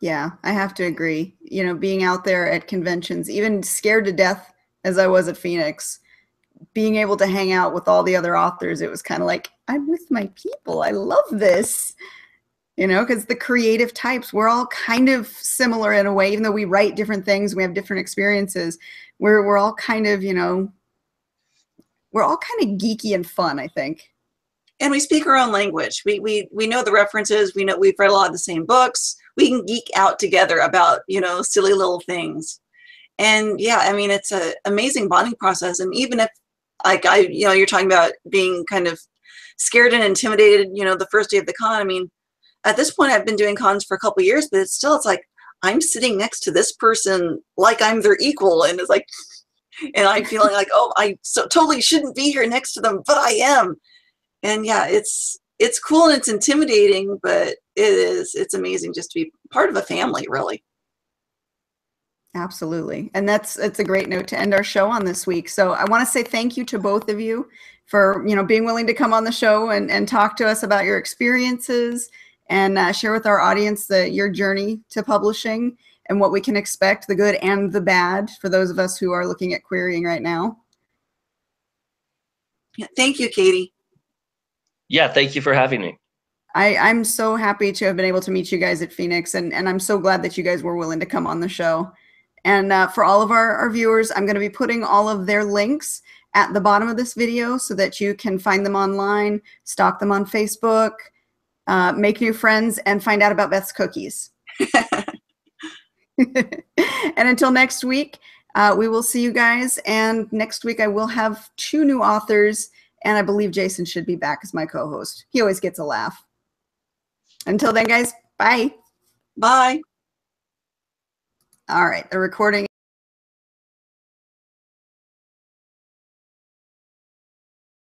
Yeah, I have to agree. You know, being out there at conventions, even scared to death as I was at Phoenix, being able to hang out with all the other authors, it was kind of like, I'm with my people. I love this. You know, because the creative types, we're all kind of similar in a way, even though we write different things, we have different experiences. We're all kind of, you know, we're all kind of geeky and fun, I think. And we speak our own language. We know the references. We know we've read a lot of the same books. We can geek out together about, you know, silly little things. And yeah, I mean, it's an amazing bonding process. And even if, like, you know, you're talking about being kind of scared and intimidated, you know, the first day of the con. I mean, at this point, I've been doing cons for a couple of years, but it's like I'm sitting next to this person like I'm their equal, and it's like, and I'm feeling like, oh, I so totally shouldn't be here next to them, but I am. And yeah, it's cool and it's intimidating, but it's amazing just to be part of a family, really. Absolutely. And it's a great note to end our show on this week. So I want to say thank you to both of you for, you know, being willing to come on the show and talk to us about your experiences and share with our audience your journey to publishing. and what we can expect, the good and the bad, for those of us who are looking at querying right now. Yeah, thank you, Katie. Yeah, thank you for having me. I'm so happy to have been able to meet you guys at Phoenix, and I'm so glad that you guys were willing to come on the show. And for all of our viewers, I'm going to be putting all of their links at the bottom of this video so that you can find them online, stalk them on Facebook, make new friends, and find out about Beth's cookies. And until next week, we will see you guys. And next week, I will have 2 new authors, and I believe Jason should be back as my co-host. He always gets a laugh. Until then, guys, bye. Bye. All right, the recording